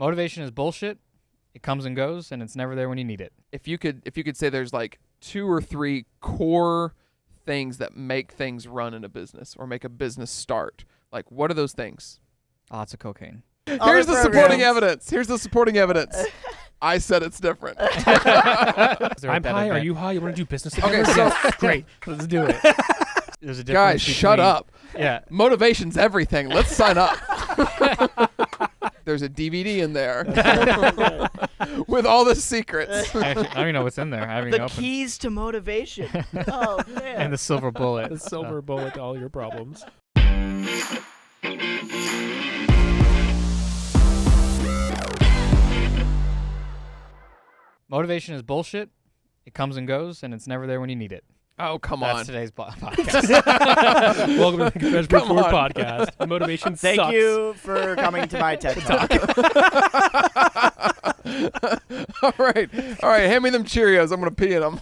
Motivation is bullshit. It comes and goes, and it's never there when you need it. If you could say there's like 2 or 3 core things that make things run in a business or make a business start, like what are those things? Lots of cocaine. Here's the supporting evidence. I said it's different. I'm high. Are you high? You want to do business together? Okay, so Great. Let's do it. There's a difference guys, shut between- up. Yeah. Motivation's everything. Let's sign up. There's a DVD in there with all the secrets. Actually, I don't even know what's in there. I haven't even The opened. keys to motivation. Oh, man. And the silver bullet. The silver bullet to all your problems. Motivation is bullshit. It comes and goes, and it's never there when you need it. Oh, come That's on. today's podcast. Welcome to the Confession Come Report on. podcast. Motivation Thank sucks. you for coming to my TED Talk. All right. Hand me them Cheerios. I'm going to pee in them.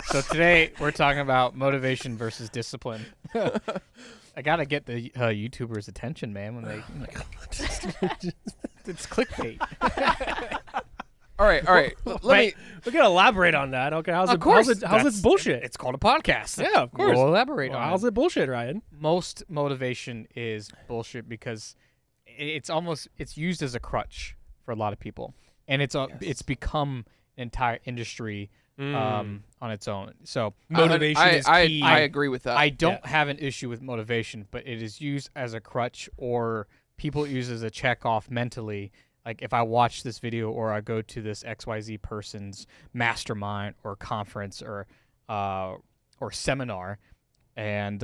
So today we're talking about motivation versus discipline. I gotta get the YouTubers' attention, man. When they, it's clickbait. All right. Let me. We gotta elaborate on that. Okay, how's Of it? course, How's that's- it bullshit? It's called a podcast. Yeah, of course. We'll elaborate Well, on how's it. it bullshit, Ryan? Most motivation is bullshit because it's used as a crutch for a lot of people, and it's become an entire industry on its own. So Motivation is key. I agree with that. I don't have an issue with motivation, but it is used as a crutch, or people use it as a check off mentally. Like if I watch this video or I go to this XYZ person's mastermind or conference or seminar, and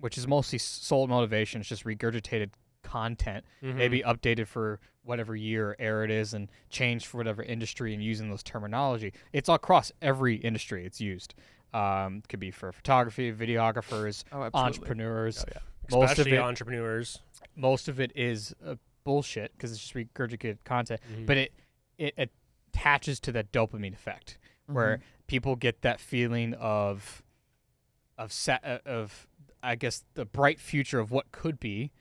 which is mostly sold motivation, it's just regurgitated content, maybe updated for whatever year or era it is and changed for whatever industry and using those terminology. It's across every industry it's used. Could be for photography, videographers, entrepreneurs. Oh, yeah. Most Especially of it, entrepreneurs. most of it is bullshit because it's just regurgitated content, but it attaches to that dopamine effect where people get that feeling of I guess the bright future of what could be.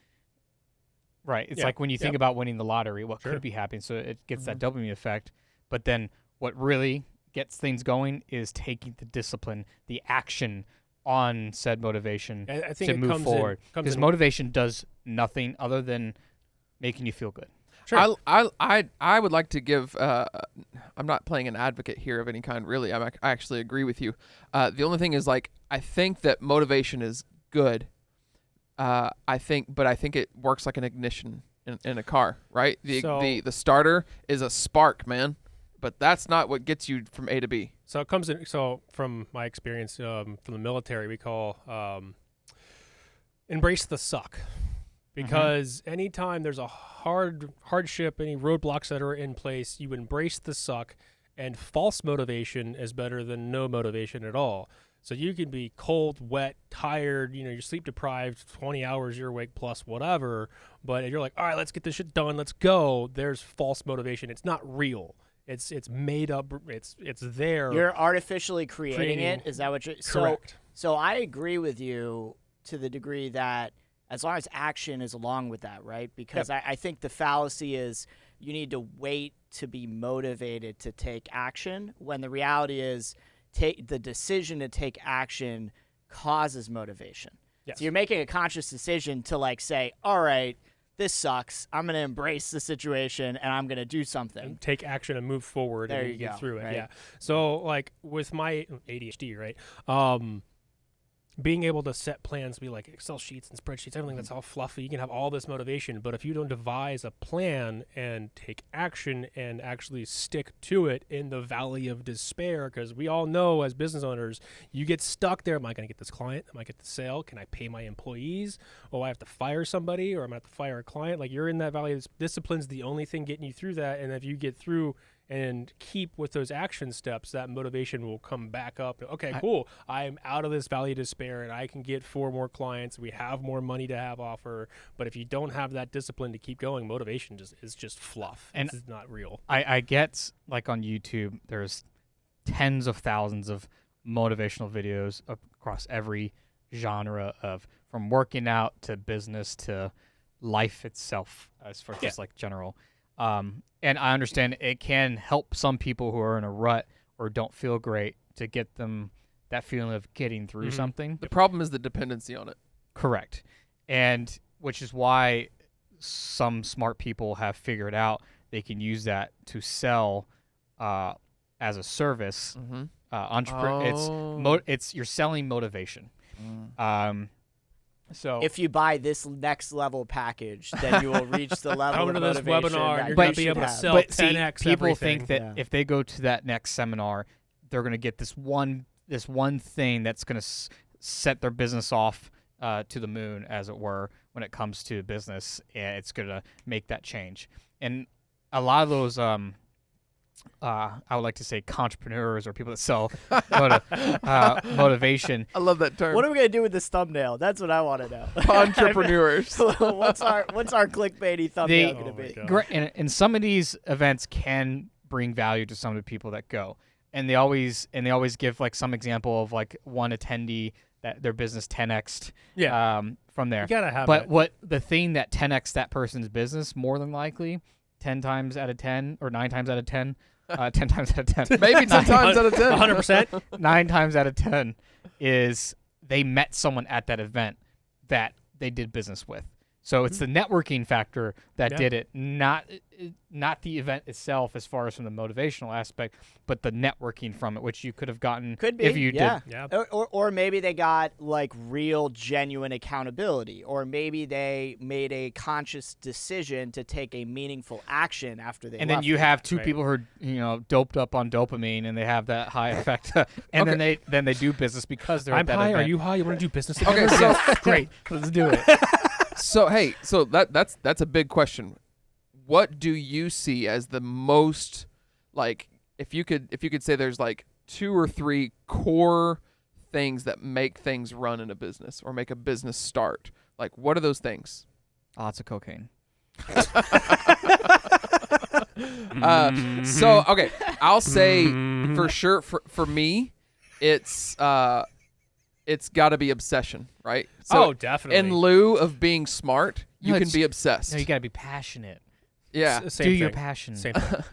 Right. It's like when you think about winning the lottery, what could be happening. So it gets that dopamine effect. But then what really gets things going is taking the discipline, the action on said motivation I think to move forward. Because motivation does nothing other than making you feel good. Sure. I would like to give. I'm not playing an advocate here of any kind, really. I actually agree with you. The only thing is, like, I think that motivation is good. I think it works like an ignition in a car, right? The starter is a spark, man. But that's not what gets you from A to B. So it comes in. So from my experience from the military, we call embrace the suck, because anytime there's a hardship, any roadblocks that are in place, you embrace the suck, and false motivation is better than no motivation at all. So you can be cold, wet, tired, you're sleep deprived, 20 hours you're awake plus whatever, but if you're like, all right, let's get this shit done, let's go, there's false motivation. It's not real. It's made up. It's there. You're artificially creating it. Is that what you're? Correct. So I agree with you to the degree that as long as action is along with that, right? Because I think the fallacy is you need to wait to be motivated to take action, when the reality is the decision to take action causes motivation. Yes. So you're making a conscious decision to, like, say, all right, this sucks. I'm going to embrace the situation and I'm going to do something. And take action and move forward There and you get go, through it. right? Yeah. So like with my ADHD, right? Being able to set plans, be like Excel sheets and spreadsheets, everything that's all fluffy, you can have all this motivation, but if you don't devise a plan and take action and actually stick to it in the valley of despair, because we all know as business owners, you get stuck there. Am I going to get this client? Am I get the sale? Can I pay my employees? Oh, I have to fire somebody, or I'm going to have to fire a client. Like, you're in that valley. Discipline's the only thing getting you through that, and if you get through and keep with those action steps, that motivation will come back up. Okay, cool. I'm out of this valley of despair and I can get 4 more clients. We have more money to have offer. But if you don't have that discipline to keep going, motivation is just fluff. And it's not real. I get, like, on YouTube, there's tens of thousands of motivational videos across every genre, of from working out to business to life itself as far as just like general. And I understand it can help some people who are in a rut or don't feel great to get them that feeling of getting through something. The problem is the dependency on it. Correct. And which is why some smart people have figured out they can use that to sell as a service. Entrepreneur. It's you're selling motivation. So if you buy this next level package, then you will reach the level Come of to this motivation webinar, that and you're you going to be should able to have. sell but 10x see, people everything. think that if they go to that next seminar, they're going to get this one thing that's going to set their business off to the moon, as it were, when it comes to business, and it's going to make that change. And a lot of those, I would like to say, entrepreneurs or people that sell motivation. I love that term. What are we gonna do with this thumbnail? That's what I want to know. Entrepreneurs. what's our clickbaity thumbnail gonna be? And some of these events can bring value to some of the people that go, and they always give like some example of like one attendee that their business 10x'd from there. You gotta have But it. what the thing that 10x that person's business more than likely 10 times out of 10 or 9 times out of 10 10 times out of 10 Maybe 10 times out of 10. 100%. 9 times out of 10 is they met someone at that event that they did business with. So it's the networking factor that did it, not the event itself as far as from the motivational aspect, but the networking from it, which you could have gotten if you did. Yeah. Or maybe they got like real, genuine accountability, or maybe they made a conscious decision to take a meaningful action after they. And left then you it. have two people who are doped up on dopamine, and they have that high effect, and then they do business because they're. I'm at that high. event. Are you high? You want to do business Okay, together? so Great, let's do it. So that's a big question. What do you see as the most, like, if you could say there's like 2 or 3 core things that make things run in a business or make a business start? Like, what are those things? Lots of cocaine. So okay, I'll say for sure for me, it's got to be obsession, right? So definitely. in lieu of being smart, you can be obsessed. No, you got to be passionate. Yeah. Same Do thing. your passion. Same thing.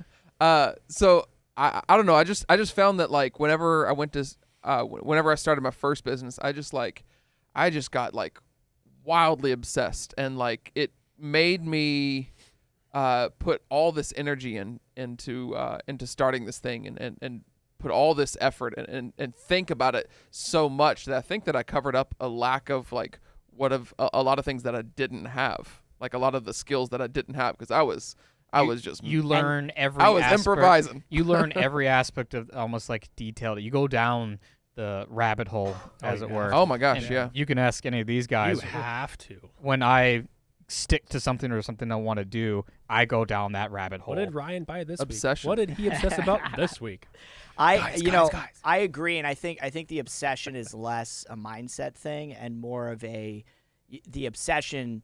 So I don't know. I just found that like whenever I started my first business, I just got like wildly obsessed, and like it made me put all this energy into starting this thing and put all this effort and think about it so much that I think that I covered up a lack of like a lot of things that I didn't have, like a lot of the skills that I didn't have, because I was just You learn every. I was aspect, improvising. You learn every aspect of almost like detailed. You go down the rabbit hole, as it were. Oh my gosh, And, yeah. You can ask any of these guys. You have to. When I stick to something or something I want to do, I go down that rabbit hole. What did Ryan buy this Obsession. week? What did he obsess about this week? Guys, guys. I agree, and I think the obsession is less a mindset thing and more of the obsession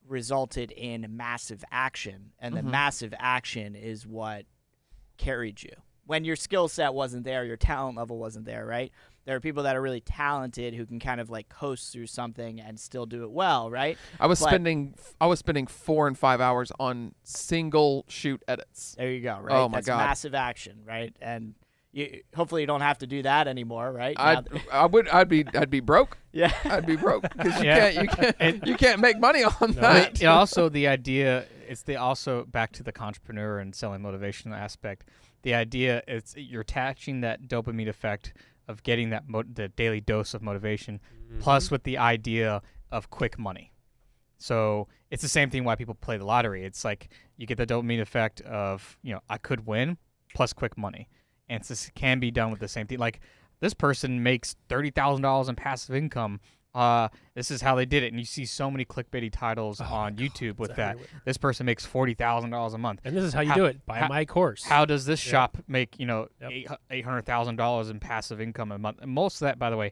resulted in massive action, and the massive action is what carried you. When your skill set wasn't there, your talent level wasn't there, right? There are people that are really talented who can kind of like coast through something and still do it well, right? I was spending 4 and 5 hours on single shoot edits. There you go, right? Oh my That's God. massive action, right? And hopefully you don't have to do that anymore, right? I'd be broke. Yeah. I'd be broke because Yeah. you can't make money on that. But also the idea, also back to the entrepreneur and selling motivation aspect. The idea is you're attaching that dopamine effect of getting that the daily dose of motivation, plus with the idea of quick money. So it's the same thing why people play the lottery. It's like you get the dopamine effect of, I could win plus quick money. And this can be done with the same thing. Like this person makes $30,000 in passive income. This is how they did it. And you see so many clickbaity titles on YouTube with that. everywhere. This person makes $40,000 a month. And this is how you do it. Buy my course. How does this shop make, Yep. $800,000 in passive income a month? And most of that, by the way,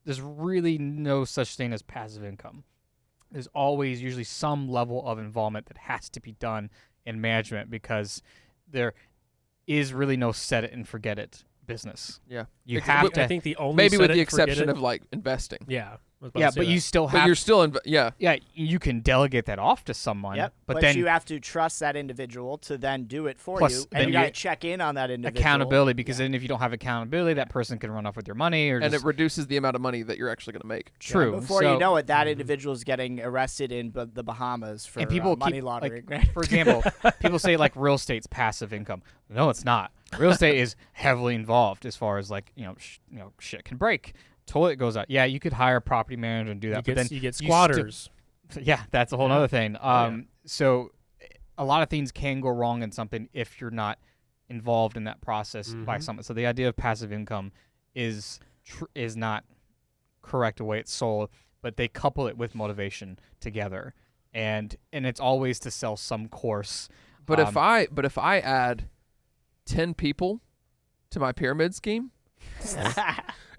there's really no such thing as passive income. There's always usually some level of involvement that has to be done in management, because there is really no set it and forget it business. Yeah. You It's- have w- to. I think the only Maybe set with it the and forget exception it- of like investing. Yeah. I was about Yeah, to say but that. you still But have. you're still yeah. Yeah, you can delegate that off to someone. Yep. But then you have to trust that individual to then do it for Plus, you, then and you got to you- check in on that individual. accountability, because then if you don't have accountability, that person can run off with your money or And just it reduces the amount of money that you're actually going to make. true. Before So- you know it, that individual is getting arrested in the Bahamas for and people money keep, laundering. like, for example, people say like real estate's passive income. No, it's not. Real estate is heavily involved as far as like shit can break. Toilet goes out. Yeah, you could hire a property manager and do that, you but then get you still- squatters. yeah, that's a whole Yeah. other thing. Yeah. So a lot of things can go wrong in something if you're not involved in that process by Mhm. someone. So the idea of passive income is not correct the way it's sold, but they couple it with motivation together, and it's always to sell some course. But if I add 10 people to my pyramid scheme,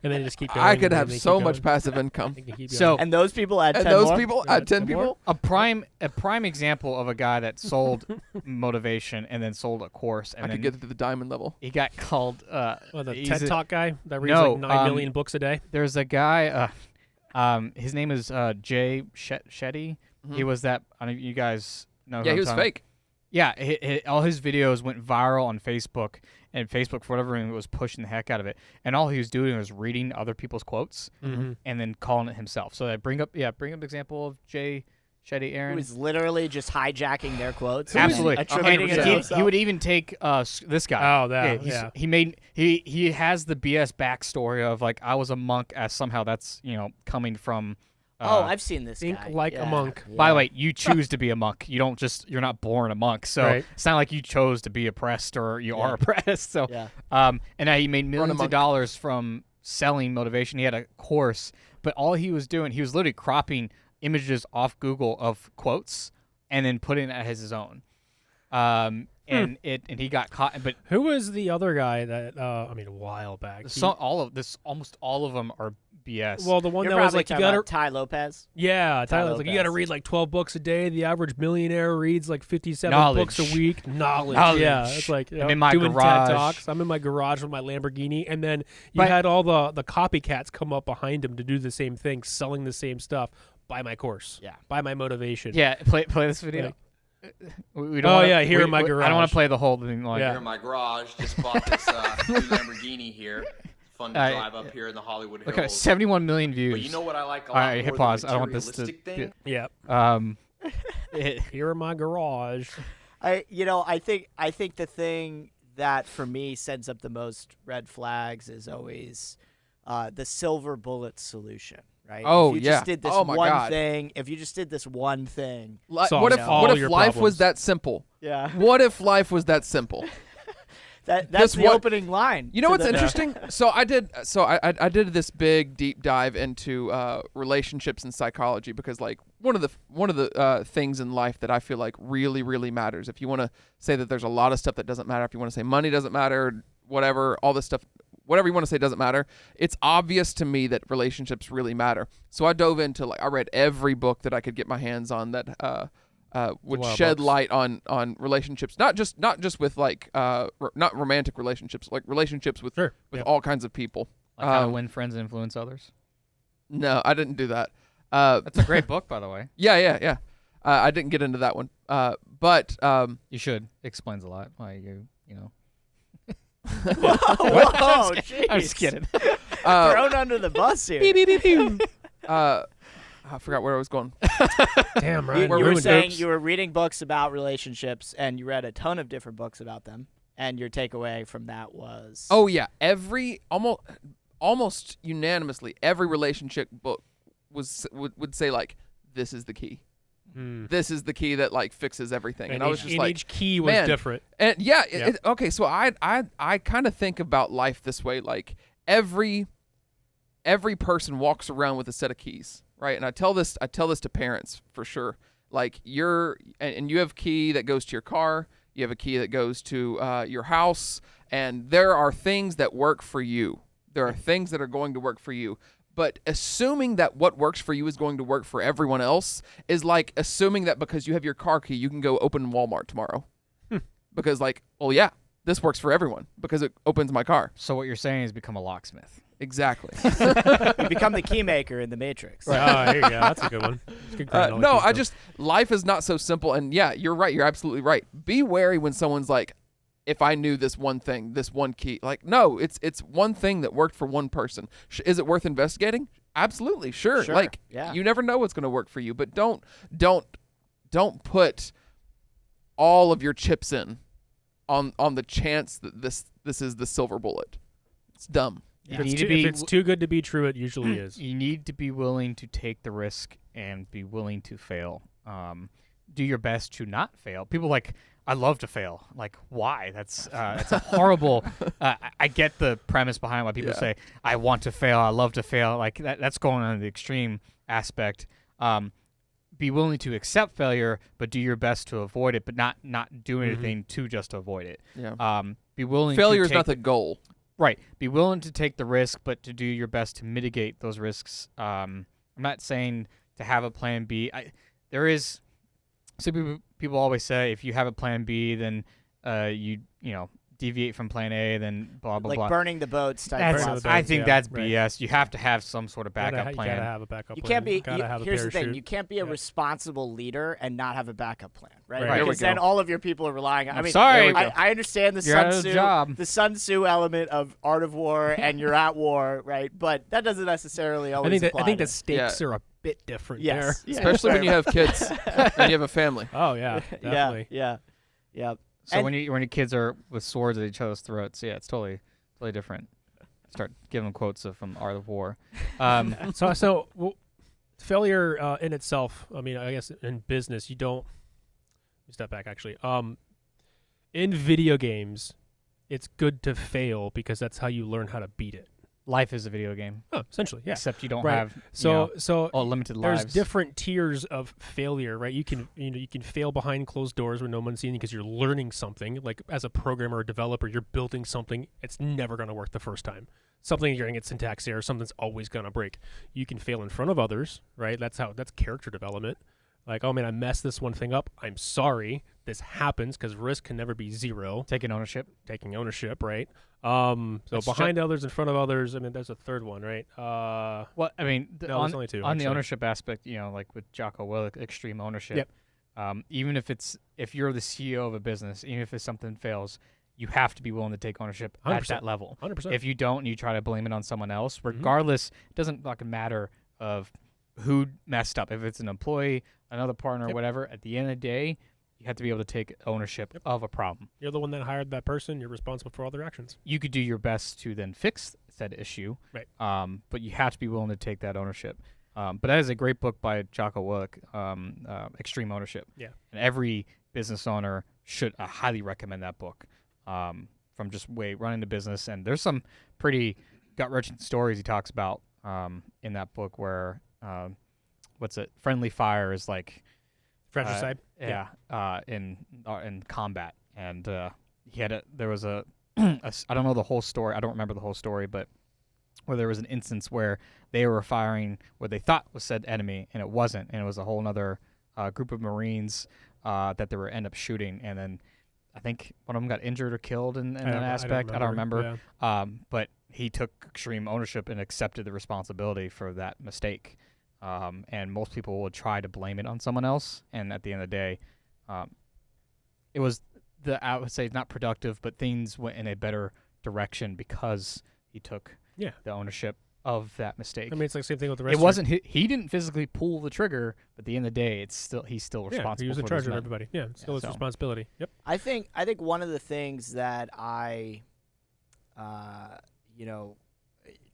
And then just keep going. I could and have they so keep much going. passive income. They can keep So- going. And those people had And 10 those more? people, Yeah, 10 10 more? people, a prime example of a guy that sold motivation and then sold a course, and I then could get to the diamond level. he got called. Oh, the he's TED a- Talk guy that reads No, like 9 million books a day. There's a guy. His name is Jay Shetty. He was that. I don't know if you guys know. who Yeah, I'm he was talking- fake. Yeah, all his videos went viral on Facebook, and Facebook, for whatever reason, was pushing the heck out of it. And all he was doing was reading other people's quotes Mm-hmm. and then calling it himself. So I bring up example of Jay Shetty He Aaron. was literally just hijacking their quotes. Absolutely. And attributing it to 100%. He would even take this guy. Oh, that. he's- Yeah. He has the BS backstory of like I was a monk, as somehow that's coming from. I've seen this Think guy. like a Yeah, monk. yeah. By the way, you choose to be a monk. You're not born a monk. So Right. it's not like you chose to be oppressed or you are Yeah. oppressed. So Yeah. and now he made millions of monk. dollars from selling motivation. He had a course, but all he was doing, he was literally cropping images off Google of quotes and then putting it as his own. And he got caught. But Who was the other guy that? I mean, a while back. almost all of them are BS. Well, the one You're that was probably like you talking gotta. about Ty Lopez. Yeah, Tyler's like you got to Lopez. read like 12 books a day. The average millionaire reads like 57 books Knowledge. a week. Knowledge. Knowledge. Yeah, it's like I'm in my doing garage. TED Talks. I'm in my garage with my Lamborghini, and then you But- had all the copycats come up behind him to do the same thing, selling the same stuff. Buy my course. Yeah. Buy my motivation. yeah, play this video. Like- We don't Oh, wanna- yeah, here we- in my I don't want garage. to play the whole thing. Like, Yeah. Here in my garage, just bought this new Lamborghini here. Fun to All right. drive up here in the Hollywood Look at Hills. 71 million views. But you know what I like a All lot right, more hit than pause. the I don't want this to materialistic thing? Yeah. it- Here in my garage. I think the thing that for me sends up the most red flags is always the silver bullet solution, right? Oh, if you yeah. just did this Oh, my one God. thing, if you just did this one thing, What Solves if all what if your life problems. was that simple? yeah, What if life was that simple? that's This the one- opening line. You know to what's the- interesting? So I did this big deep dive into relationships and psychology because like one of the things in life that I feel like really matters. If you want to say that there's a lot of stuff that doesn't matter, if you want to say money doesn't matter, whatever, all this stuff, whatever you want to say doesn't matter. It's obvious to me that relationships really matter. So I dove into I read every book that I could get my hands on that would lot of shed books. light on relationships, not just with like not romantic relationships, like relationships with Sure. with Yeah. all kinds of people. like how to win friends and influence others. No, I didn't do that. That's a great book, by the way. Yeah. I didn't get into that one. But You should. Explains a lot. Why you know. Whoa, jeez. I'm just kidding. Thrown under the bus here. I forgot where I was going. Damn, You, Ryan. you were ruined saying it. you were reading books about relationships, and you read a ton of different books about them, and your takeaway from that was Oh yeah, every almost unanimously every relationship book would say like this is the key. Hmm. This is the key that like fixes everything. And I was just like, each key was man, different. and yeah, Yeah. okay. So I kind of think about life this way: like every person walks around with a set of keys, right? And I tell this to parents for sure. Like you have a key that goes to your car, you have a key that goes to your house, and there are things that work for you. There are things that are going to work for you. But assuming that what works for you is going to work for everyone else is like assuming that because you have your car key, you can go open Walmart tomorrow. Because like, well, yeah, this works for everyone because it opens my car. So what you're saying is become a locksmith. Exactly. You become the key maker in the Matrix. Oh, here you go. That's a good one. It's good No, chronology I stuff. just life is not so simple. And yeah, you're right. You're absolutely right. Be wary when someone's like, if I knew this one thing, this one key. Like, no, it's one thing that worked for one person. Is it worth investigating? Absolutely, sure. Like, yeah. you never know what's going to work for you, but don't put all of your chips in on the chance that this is the silver bullet. It's dumb. You If need it's, to too, be if it's too good to be true, it usually is. You need to be willing to take the risk and be willing to fail. Do your best to not fail. People like, I love to fail. Like, why? That's a horrible. I get the premise behind why people say, I want to fail. I love to fail. Like that's going on the extreme aspect. Be willing to accept failure, but do your best to avoid it, but not do anything to just avoid it. Yeah. Be willing. Failure to is not the goal. Right. Be willing to take the risk, but to do your best to mitigate those risks. I'm not saying to have a plan B. There is. So people always say if you have a plan B, then you deviate from plan A, then blah blah Like blah. burning the boats type That's, philosophy. I think yeah, that's right. BS. You have to have some sort of backup You plan. gotta have a backup You plan. can't be. Gotta have a Here's the parachute. thing: you can't be a Yeah. responsible leader and not have a backup plan, right? Right. Because There we then go. all of your people are relying on. I I'm mean, sorry. There we go. I understand the You're out of a job. the Sun Tzu element of Art of War, and you're at war, right? But that doesn't necessarily always I apply. think to- the stakes are a bit different yes, yeah, Especially when you have kids and you have a family. there. Oh yeah, definitely. yeah. So And- when your kids are with swords at each other's throats, yeah, it's totally different. Start giving them quotes from Art of War. So failure in itself. I mean, I guess in business, you don't. Let me step back. Actually, in video games, it's good to fail because that's how you learn how to beat it. Life is a video game, Oh, essentially, yeah. except you don't Right. have So limited there's lives. different tiers of failure, right? You can fail behind closed doors when no one's seeing you because you're learning something. Like as a programmer or developer, you're building something. It's never going to work the first time. Something you're going to get syntax error. Something's always going to break. You can fail in front of others, right? That's character development. Like, oh man, I messed this one thing up. I'm sorry. This happens because risk can never be zero. Taking ownership. Taking ownership, right? So That's behind others, in front of others. I mean, there's a third one, right? Well, I mean, No, there's only two, on the actually. ownership aspect, like with Jocko Willink, extreme ownership. Yep. Even if you're the CEO of a business, even if something fails, you have to be willing to take ownership at 100%. that level. 100%. If you don't, and you try to blame it on someone else, Mm-hmm. regardless, it doesn't fucking matter of who messed up. If it's an employee, another partner, Yep. whatever, at the end of the day, you have to be able to take ownership of a problem. You're the one that hired that person. You're responsible for all their actions. You could do your best to then fix said issue, Right. But you have to be willing to take that ownership. But that is a great book by Jocko Willink, Extreme Ownership. Yeah. And every business owner should highly recommend that book. From just running the business, and there's some pretty gut-wrenching stories he talks about in that book where friendly fire is like Fratricide. in combat, and there was a I don't know the whole story. I don't remember the whole story, but where there was an instance where they were firing what they thought was said enemy, and it wasn't, and it was a whole other group of Marines that they were end up shooting, and then I think one of them got injured or killed in that aspect. I don't remember. Yeah. But he took extreme ownership and accepted the responsibility for that mistake. And most people would try to blame it on someone else. And at the end of the day, it was I would say not productive, but things went in a better direction because he took the ownership of that mistake. I mean, it's like the same thing with the rest. It wasn't he didn't physically pull the trigger, but at the end of the day, he's still responsible. He was in for charge those of men. everybody. Yeah, it's still his so. responsibility. Yep. I think one of the things that I,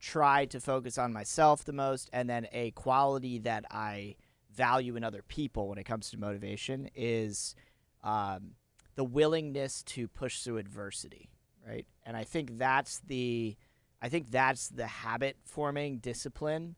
try to focus on myself the most, and then a quality that I value in other people when it comes to motivation is the willingness to push through adversity, right? And I think that's the habit forming discipline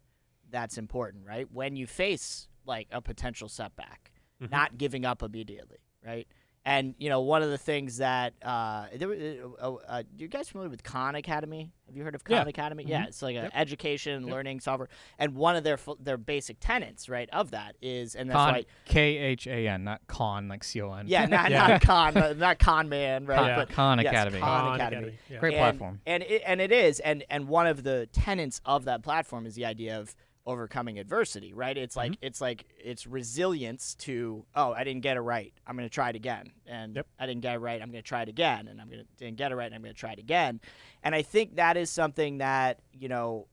that's important, right? When you face like a potential setback, not giving up immediately, right? And one of the things that you guys familiar with Khan Academy? Have you heard of Khan Academy? Yeah, it's like an education learning software. And one of their basic tenets, right, of that is, and that's Khan, why Khan, not con, like C-O-N. Yeah, not Khan, not Con Man, right? But Khan yes, Academy. Khan Academy. Yeah. Great platform. And it is, and one of the tenets of that platform is the idea of overcoming adversity, right? It's like it's resilience to, I didn't get it right, I'm going to try it again, and I didn't get it right, I'm going to try it again, and didn't get it right, and I'm going to try it again. And I think that is something that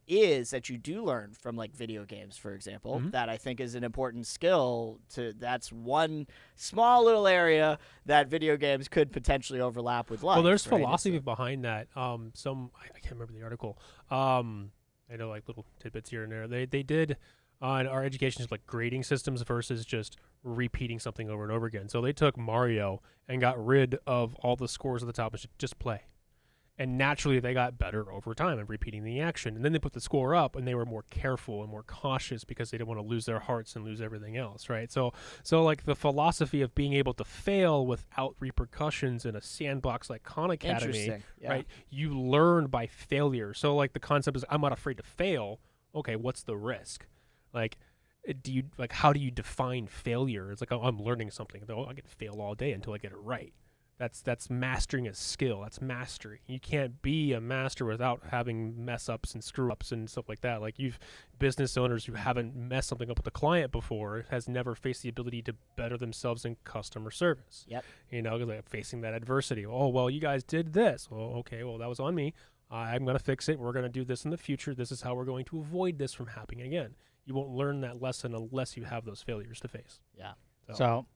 is that you do learn from like video games, for example, that I think is an important skill. That's one small little area that video games could potentially overlap with life. Well, there's right? philosophy behind that. I can't remember the article. I know like little tidbits here and there. They did on our education is like grading systems versus just repeating something over and over again. So they took Mario and got rid of all the scores at the top and just play. And naturally they got better over time and repeating the action. And then they put the score up and they were more careful and more cautious because they didn't want to lose their hearts and lose everything else, right? So like the philosophy of being able to fail without repercussions in a sandbox like Khan Academy, right? You learn by failure. So like the concept is, I'm not afraid to fail. Okay, what's the risk? Like, how do you define failure? It's like, I'm learning something. I can fail all day until I get it right. That's mastering a skill. That's mastery. You can't be a master without having mess ups and screw ups and stuff like that. Like business owners who haven't messed something up with a client before has never faced the ability to better themselves in customer service. Yep. Because they're facing that adversity. Oh, well, you guys did this. Well, okay, well, that was on me. I'm going to fix it. We're going to do this in the future. This is how we're going to avoid this from happening again. You won't learn that lesson unless you have those failures to face. Yeah. So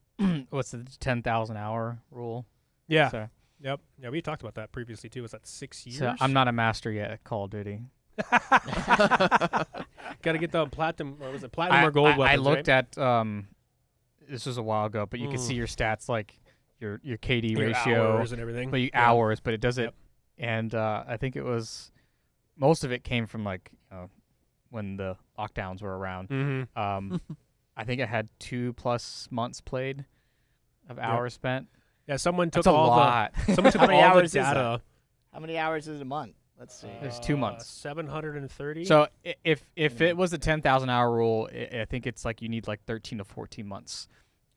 what's the 10,000 hour rule? Yeah. So, Yep. Yeah, we talked about that previously too. Was that 6 years? so I'm not a master yet at Call of Duty. Got to get the platinum, or was it platinum or gold weapons, I looked right? at this was a while ago, but you can see your stats, like your KD Your ratio, hours and everything. but hours, but it does it. And I think it was most of it came from like when the lockdowns were around. Mm-hmm. I think I had 2+ months played of hours spent. Yeah, someone took That's a all lot. someone took How many all the hours is that? data. How many hours is a month? Let's see. There's 2 months. 730. So if it was a 10,000 hour rule, I think it's like you need like 13 to 14 months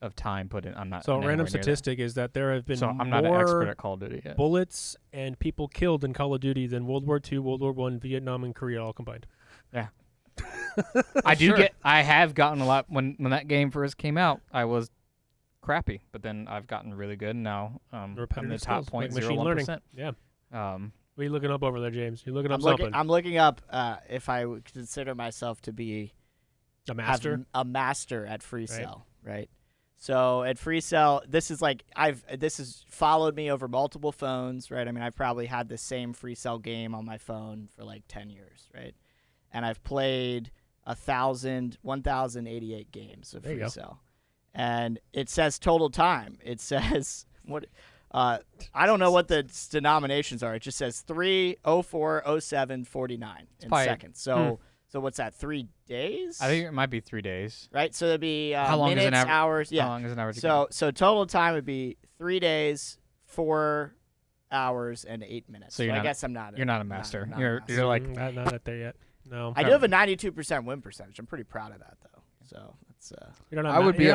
of time put in. I'm not. So anywhere random near that. statistic is that there have been So I'm not an expert at Call of Duty yet. bullets and people killed in Call of Duty than World War II, World War I, Vietnam, and Korea all combined. Yeah. I have gotten a lot when that game first came out. I was crappy, but then I've gotten really good. And now I'm the top skills, like machine 0.01%. Yeah. Um, What are you looking up over there, James? You looking up I'm something? I'm looking up if I would consider myself to be A master? a master at free cell, right? So at free cell, this has followed me over multiple phones, right? I mean, I've probably had the same free cell game on my phone for like 10 years, right? And I've played 1,088 games of free cell. And it says total time. It says what I don't know what the denominations are. It just says 3:04:07:49 in seconds. So what's that? 3 days? I think it might be 3 days. Right. So there'd be How long minutes, is an hours. Yeah. How long is an average? So total time would be 3 days, 4 hours, and 8 minutes. So I guess I'm not. You're not a master. not a You're master. like not at there yet. No. I do have a 92% win percentage. I'm pretty proud of that, though. So that's. I would be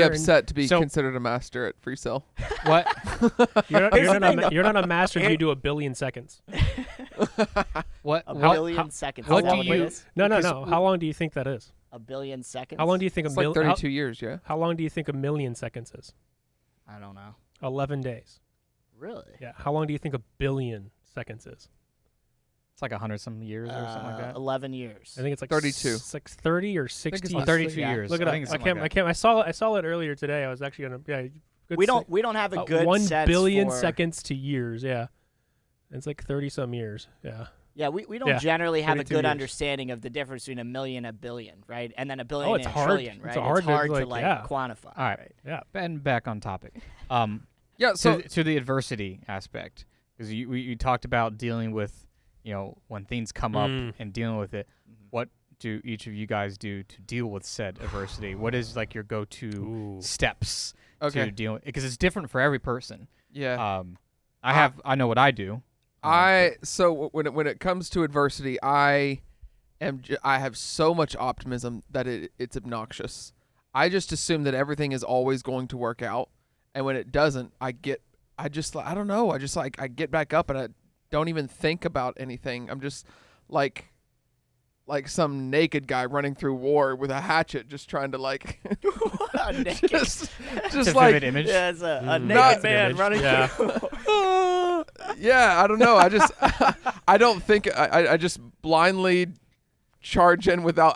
upset to be considered a master at free cell. What? You're not a master until you do 1 billion seconds. What? A billion seconds. What Is that do what you? it is? No. How long do you think that is? 1 billion seconds. How long do you think It's like 32 years, yeah. How long do you think 1 million seconds is? I don't know. 11 days. Really? Yeah. How long do you think 1 billion seconds is? It's like 100-some years or something like that. 11 years. I think it's like 32. It's like 30 or 60. It's like 32 years. Look it I up. think it's I something like can't. I saw it earlier today. I was actually gonna. Yeah. We don't have a good 1 sense billion for, seconds to years. Yeah. It's like 30-some years. Yeah. Yeah, we don't generally have a 32 good years. understanding of the difference between a million and a billion, right? And then a billion it's and hard. a trillion, right? It's hard to, to quantify. All right. Yeah. And back on topic. Yeah, so to the adversity aspect, because you talked about dealing with, when things come up and dealing with it. What do each of you guys do to deal with said adversity? What is like your go-to Ooh. steps Okay. to deal? Because it's different for every person. Yeah. I know what I do. So when it comes to adversity, I have so much optimism that it's obnoxious. I just assume that everything is always going to work out, and when it doesn't, I don't know. I get back up and I don't even think about anything. I'm just like some naked guy running through war with a hatchet, just trying to like Naked. just It's a like vivid image. Yeah, it's a Not naked man image, running yeah. through. yeah, I don't know. I just I don't think I just blindly charge in without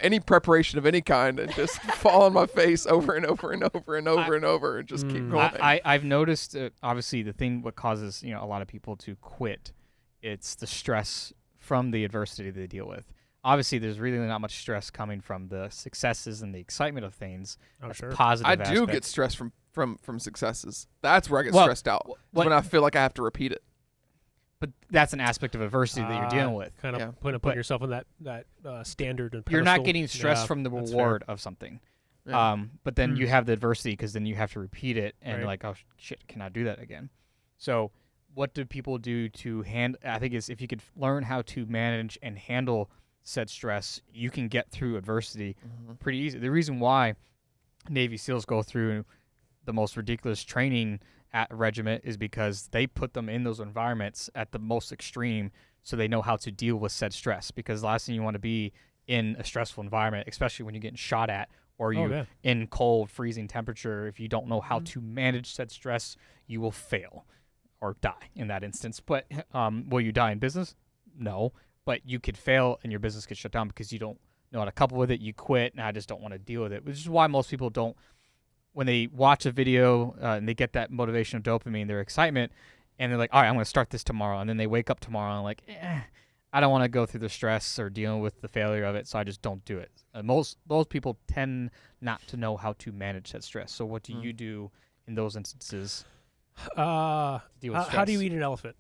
any preparation of any kind and just fall on my face over and over and over and over and over and just keep going. I've noticed obviously the thing what causes a lot of people to quit, it's the stress from the adversity they deal with. Obviously, there's really not much stress coming from the successes and the excitement of things. Oh, That's sure. a positive I do aspect. get stressed from successes. That's where I get Well, stressed out. what- When I feel like I have to repeat it. but that's an aspect of adversity that you're dealing with. Kind of Yeah. putting But- yourself in that standard. And You're not pedestal. getting stress Yeah, from the that's reward of something. Yeah. But then you have the adversity because then you have to repeat it and Right. like, oh shit, can I do that again? So what do people do to I think is if you could learn how to manage and handle said stress, you can get through adversity pretty easy. The reason why Navy SEALs go through the most ridiculous training regiment is because they put them in those environments at the most extreme so they know how to deal with said stress, because the last thing you want to be in a stressful environment, especially when you're getting shot at or Oh, you yeah. in cold, freezing temperature. If you don't know how to manage said stress, you will fail or die in that instance. But will you die in business? No. But you could fail and your business could shut down because you don't know how to couple with it. You quit, and I just don't want to deal with it, which is why most people don't. When they watch a video and they get that motivation of dopamine, their excitement, and they're like, all right, I'm going to start this tomorrow. And then they wake up tomorrow and like, I don't want to go through the stress or dealing with the failure of it, so I just don't do it. Most people tend not to know how to manage that stress. So what do you do in those instances to deal with stress? How do you eat an elephant?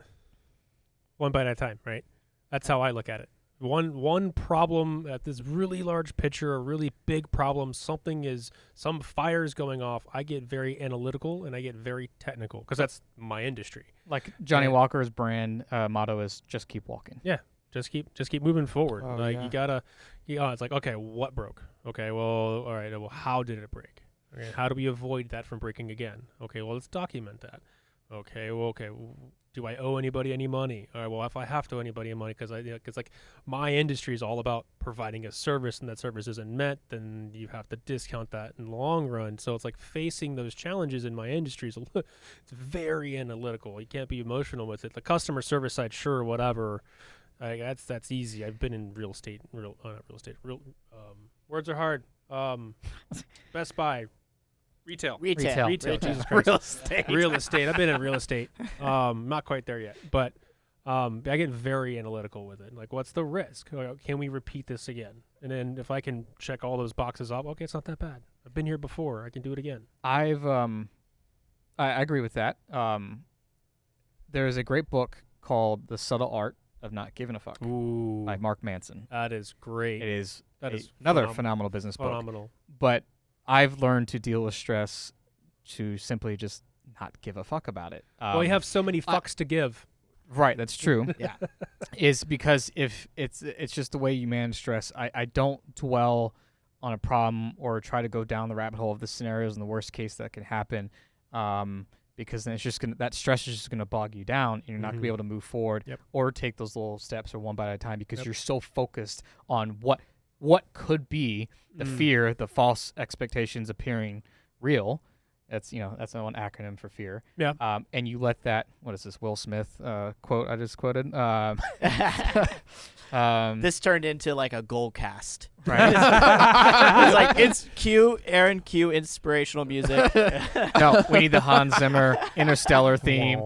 One bite at a time, right? That's how I look at it. One problem at this really large picture, a really big problem, some fire's going off. I get very analytical and I get very technical because that's my industry. Like Johnny Yeah. Walker's brand motto is just keep walking. Yeah, just keep moving forward. Oh, like yeah. you gotta, it's like, okay, what broke? Okay, well, all right, well, how did it break? Okay, how do we avoid that from breaking again? Okay, well, let's document that. Okay, do I owe anybody any money? All right, well, if I have to owe anybody any money, because like my industry is all about providing a service, and that service isn't met, then you have to discount that in the long run. So it's like facing those challenges in my industry it's very analytical. You can't be emotional with it. The customer service side, sure, whatever. That's easy. I've been in real estate. Words are hard. Best Buy. Retail. Retail. Jesus Christ. Real estate. Real estate. I've been in real estate. Not quite there yet, but I get very analytical with it. Like, what's the risk? Can we repeat this again? And then if I can check all those boxes off, okay, it's not that bad. I've been here before. I can do it again. I agree with that. There's a great book called The Subtle Art of Not Giving a Fuck Ooh, by Mark Manson. that is great. It is That is another phenom- phenomenal business book. phenomenal. But I've learned to deal with stress to simply just not give a fuck about it. Well, you have so many fucks to give. Right, that's true. Yeah. Is because if it's just the way you manage stress. I don't dwell on a problem or try to go down the rabbit hole of the scenarios and the worst case that can happen, because then it's just that stress is just gonna bog you down, and you're not gonna be able to move forward or take those little steps or one bite at a time because you're so focused on what could be the fear, the false expectations appearing real. That's that's one acronym for fear. Yeah. And you let that, what is this, Will Smith quote I just quoted? This turned into like a goal cast. Right. It's like Aaron Q inspirational music. No, we need the Hans Zimmer Interstellar theme.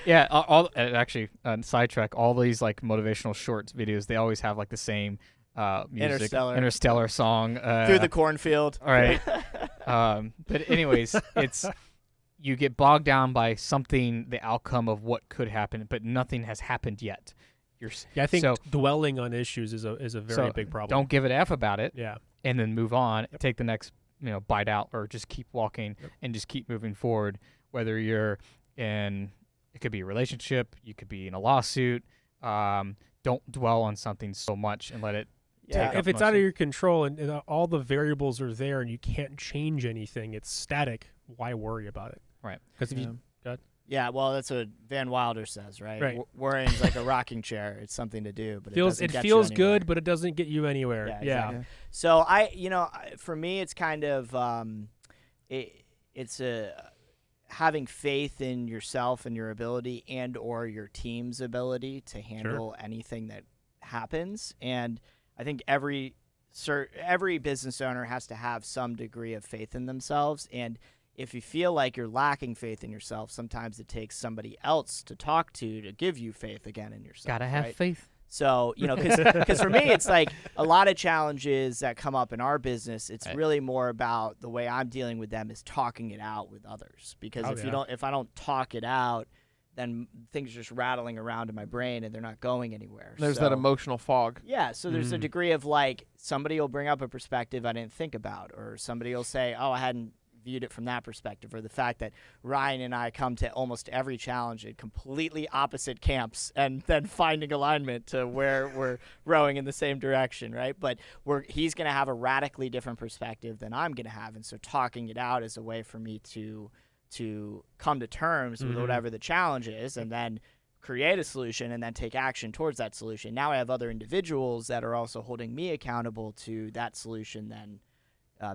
Yeah, actually, sidetrack, all these like motivational shorts videos, they always have like the same music, Interstellar song. Through the cornfield. All right. But anyways, it's you get bogged down by something, the outcome of what could happen, but nothing has happened yet. Yeah, I think so dwelling on issues is a very big problem. don't give it F about it. Yeah. And then move on. Take the next bite out, or just keep walking and just keep moving forward. Whether you're in, it could be a relationship, you could be in a lawsuit. Don't dwell on something so much and let it. Yeah. If it's out of your control and all the variables are there and you can't change anything, it's static. Why worry about it? Right. Because if you Yeah, well, that's what Van Wilder says, right? Right. Worrying's like a rocking chair. It's something to do, but it feels feels good, but it doesn't get you anywhere. Yeah, exactly. So for me, it's kind of it's having faith in yourself and your ability and or your team's ability to handle anything that happens. And I think every business owner has to have some degree of faith in themselves. And if you feel like you're lacking faith in yourself, sometimes it takes somebody else to talk to give you faith again in yourself. Gotta have faith. So, because for me, it's like a lot of challenges that come up in our business. It's really more about the way I'm dealing with them is talking it out with others. Because if I don't talk it out, then things are just rattling around in my brain and they're not going anywhere. There's that emotional fog. Yeah, so there's a degree of like somebody will bring up a perspective I didn't think about, or somebody will say, "Oh, I hadn't viewed it from that perspective," or the fact that Ryan and I come to almost every challenge at completely opposite camps and then finding alignment to where we're rowing in the same direction, right? But he's going to have a radically different perspective than I'm going to have, and so talking it out is a way for me to come to terms with whatever the challenge is and then create a solution and then take action towards that solution. Now I have other individuals that are also holding me accountable to that solution then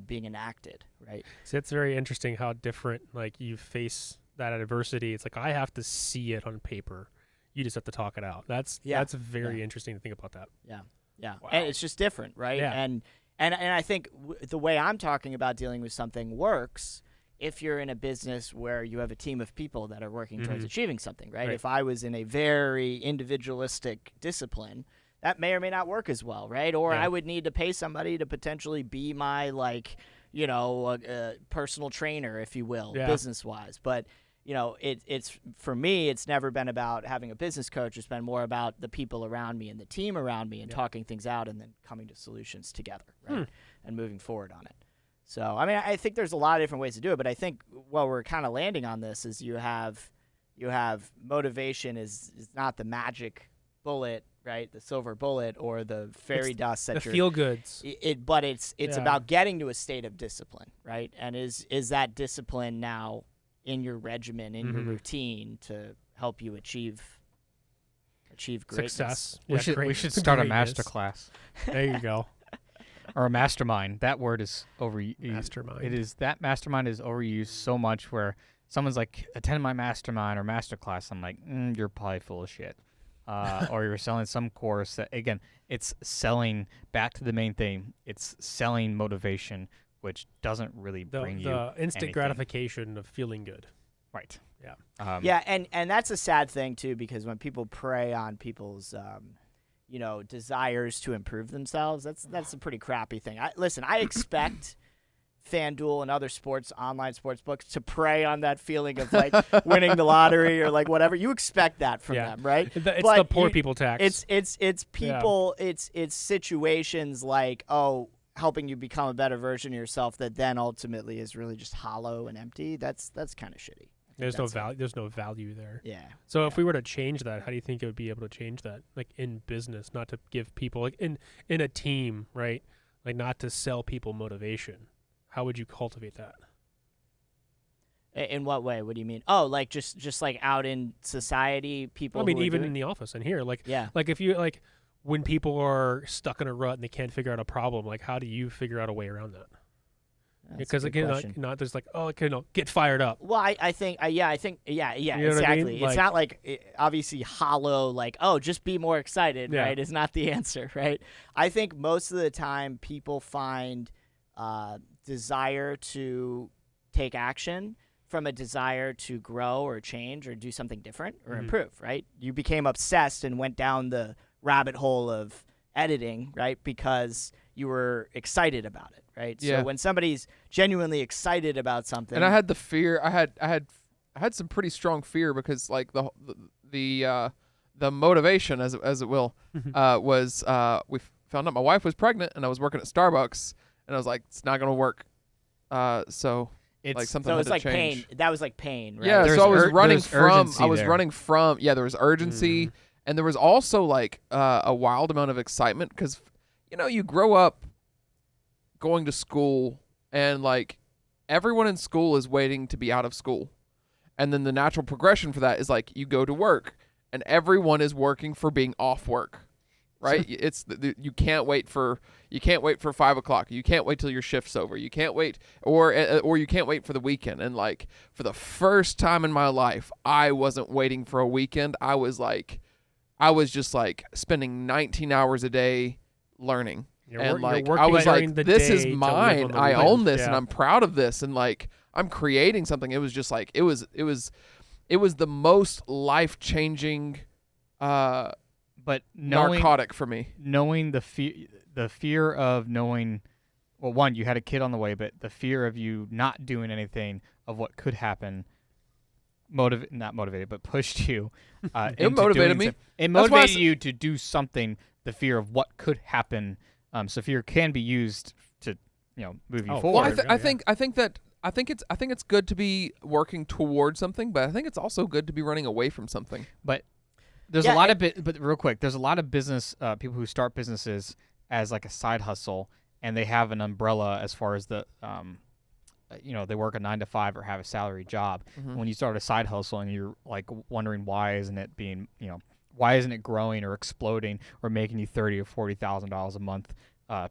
being enacted, right? So it's very interesting how different, like, you face that adversity. It's like I have to see it on paper. You just have to talk it out. That's very interesting to think about that. Yeah. Wow. And it's just different, right? Yeah. And I think the way I'm talking about dealing with something works if you're in a business where you have a team of people that are working towards achieving something, right? If I was in a very individualistic discipline, that may or may not work as well, right? Or I would need to pay somebody to potentially be my, personal trainer, if you will, business-wise. But, it's for me, it's never been about having a business coach. It's been more about the people around me and the team around me and talking things out and then coming to solutions together, right? And moving forward on it. So, I mean, I think there's a lot of different ways to do it, but I think what we're kind of landing on this is you have motivation is not the magic bullet, right? The silver bullet or the fairy dust that the feel goods. But it's about getting to a state of discipline, right? And is that discipline now in your regimen, in your routine to help you achieve greatness? Success. We should start a master class. There you go. Or a mastermind. That word is overused. Mastermind. It is, that mastermind is overused so much where someone's like, attend my mastermind or master class. I'm like, you're probably full of shit. Or you're selling some course that, again, it's selling back to the main thing. It's selling motivation, which doesn't really bring you the instant anything. Gratification of feeling good. Right. Yeah. And that's a sad thing too, because when people prey on people's desires to improve themselves, that's a pretty crappy thing. I expect FanDuel and other online sports books to prey on that feeling of like winning the lottery or like whatever. You expect that from them, right? It's the poor people tax. It's people. It's situations like helping you become a better version of yourself that then ultimately is really just hollow and empty. That's kind of shitty. There's no value. There's no value there. Yeah. So if we were to change that, how do you think it would be able to change that? Like in business, not to give people like in a team, right? Like not to sell people motivation. How would you cultivate that? In what way? What do you mean? Oh, like just like out in society, people. I mean, even in the office and here, like if you like when people are stuck in a rut and they can't figure out a problem, like how do you figure out a way around that? Because again, not there's like get fired up. Well, I think exactly. You know what I mean? It's not like obviously hollow. Like just be more excited, right? Is not the answer, right? I think most of the time people find desire to take action from a desire to grow or change or do something different or improve, right? You became obsessed and went down the rabbit hole of editing, right? Because you were excited about it, right? Yeah. So when somebody's genuinely excited about something, and I had the fear. I had some pretty strong fear because like the the motivation, as it will, was we found out my wife was pregnant, and I was working at Starbucks, and I was like, it's not gonna work. So It's like something So it had was to like change. pain. That was like pain, right? Yeah, There's so I was running there's from. urgency I was there. running from. Yeah, there was urgency, Mhm. and there was also like a wild amount of excitement because, you grow up going to school, and like everyone in school is waiting to be out of school, and then the natural progression for that is like you go to work, and everyone is working for being off work. Right, it's you can't wait for 5 o'clock. You can't wait till your shift's over. You can't wait, or you can't wait for the weekend. And like for the first time in my life, I wasn't waiting for a weekend. I was just like spending 19 hours a day learning, You're and like working I was during like, the this is day to live mine. on the I weekend. own this, and Yeah. I'm proud of this, and like I'm creating something. It was just like it was the most life-changing. but knowing Narcotic for me. knowing the fear of knowing, well, one, you had a kid on the way, but the fear of you not doing anything of what could happen not motivated, but pushed you into motivated doing me. It That's why I motivated s- you to do something, the fear of what could happen. So fear can be used to move you Oh, forward. Well, Yeah, I think it's good to be working towards something, but I think it's also good to be running away from something. But there's Yeah, a lot of but real quick, there's a lot of business people who start businesses as like a side hustle, and they have an umbrella as far as the they work a 9 to 5 or have a salary job. Mhm. When you start a side hustle and you're like wondering why isn't it growing or exploding or making you $30,000 or $40,000 a month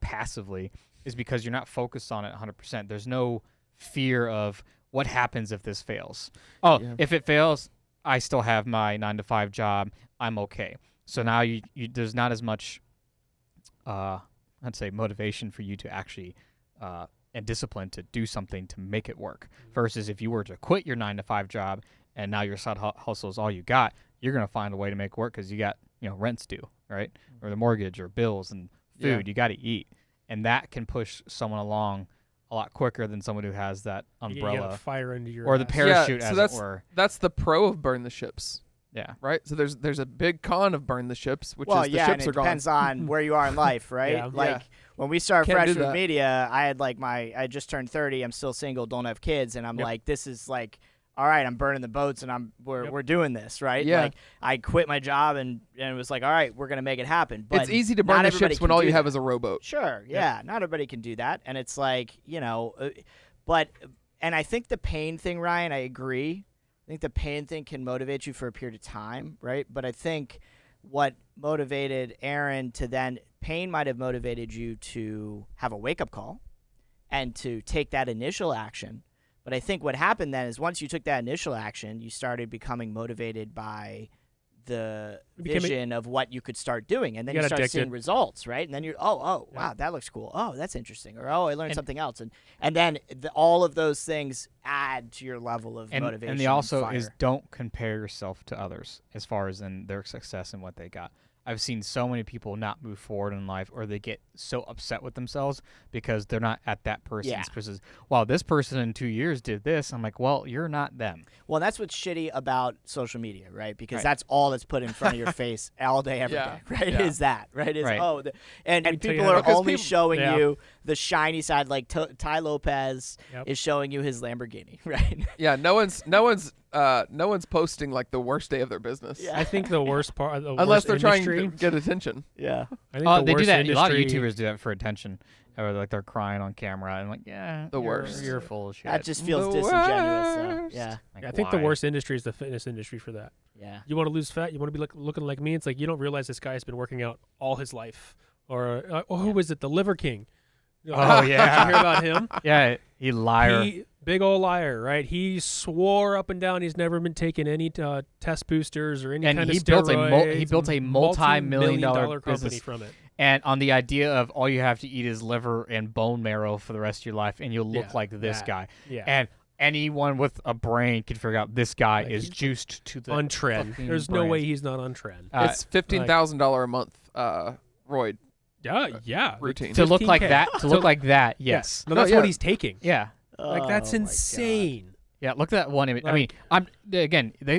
passively, is because you're not focused on it 100%. There's no fear of what happens if this fails. Oh, Yeah. if it fails, I still have my 9 to 5 job. I'm okay. So now you there's not as much, I'd say, motivation for you to actually and discipline to do something to make it work. Versus if you were to quit your 9 to 5 job and now your side hustle is all you got, you're gonna find a way to make it work because you got rents due, right, or the mortgage or bills and food. You got to eat, and that can push someone along a lot quicker than someone who has that You umbrella gotta fire into your or the ass. parachute, so as that's it were. that's the pro of burn the ships, Yeah. right? So there's a big con of burn the ships, which Well, is the yeah, and ships it are gone. depends on where you are in life, right? Yeah. Like Yeah. when we started Can't do Fresh with that. Media, I had like I just turned 30. I'm still single, don't have kids, and I'm Yep. like, this is like, all right, I'm burning the boats, and we're doing this, right? Yeah. Like I quit my job, and it was like, all right, we're gonna make it happen. But It's easy to not burn the everybody ships when can all do you have that. is a rowboat. Sure, yeah, not everybody can do that, and it's like and I think the pain thing, Ryan, I agree. I think the pain thing can motivate you for a period of time, right? But I think what motivated Aaron to then pain might have motivated you to have a wake-up call and to take that initial action. But I think what happened then is once you took that initial action, you started becoming motivated by the You became a- vision of what you could start doing, and then You you got start seeing addicted. results, right? And then you're, wow, that looks cool. Oh, that's interesting. Or I learned something else, and then all of those things add to your level of motivation. And the also fire. is don't compare yourself to others as far as in their success and what they got. I've seen so many people not move forward in life, or they get so upset with themselves because they're not at that person's Yeah. versus, wow, this person in 2 years did this. I'm like, well, you're not them. Well, that's what's shitty about social media, right? Because Right. that's all that's put in front of your face all day, every Yeah. day, right? Yeah. Is that, right? Is, Right. And Until you people have are it. only showing Yeah. you the shiny side, like Ty Lopez Yep. is showing you his Lamborghini, right? Yeah, no one's posting like the worst day of their business. Yeah. I think the worst part, the Unless worst they're trying industry, to get attention. Yeah. I think Oh, the they do worst that. A lot of industry- YouTubers do that for attention, or like they're crying on camera and like, yeah, The you're- worst. You're full of shit. That just feels The disingenuous. So, worst. yeah. Like, I think the why? worst industry is the fitness industry for that. Yeah. You want to lose fat? You want to be looking like me? It's like you don't realize this guy has been working out all his life. Or who is it? The Liver King. Oh, Did yeah. you hear about him? Yeah, he liar. He, big old liar, right? He swore up and down he's never been taking any test boosters or any And kind he of built a steroids. he built a multi-million-dollar company business. from it. And on the idea of all you have to eat is liver and bone marrow for the rest of your life, and you'll look Yeah, like this that. guy. Yeah. And anyone with a brain can figure out this guy Like, is he's juiced to the on trend. fucking There's no brand. way he's not on trend. It's $15,000 a month roid Yeah. routine. To look like 15K. that. To look like that. Yes. No, that's No, what yeah. he's taking. Yeah. Like that's Oh, my God. insane. Yeah, look at that one image. I mean,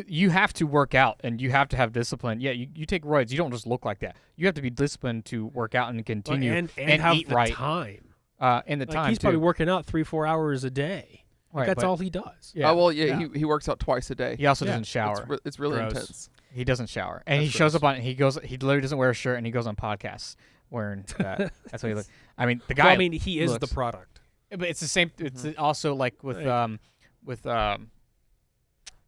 you have to work out and you have to have discipline. Yeah, you take roids, you don't just look like that. You have to be disciplined to work out and continue and have eat the right. time. And the Like, time he's too. probably working out 3-4 hours a day. Right, That's but all he does. Yeah. Oh well, yeah. He works out twice a day. He also Yeah. doesn't shower. It's really Gross. intense. He doesn't shower, and That's he shows gross. up on. He literally doesn't wear a shirt, and he goes on podcasts wearing that. That's what he looks. I mean, the guy. Well, I mean, he is the looks- product. But it's the same. It's also like with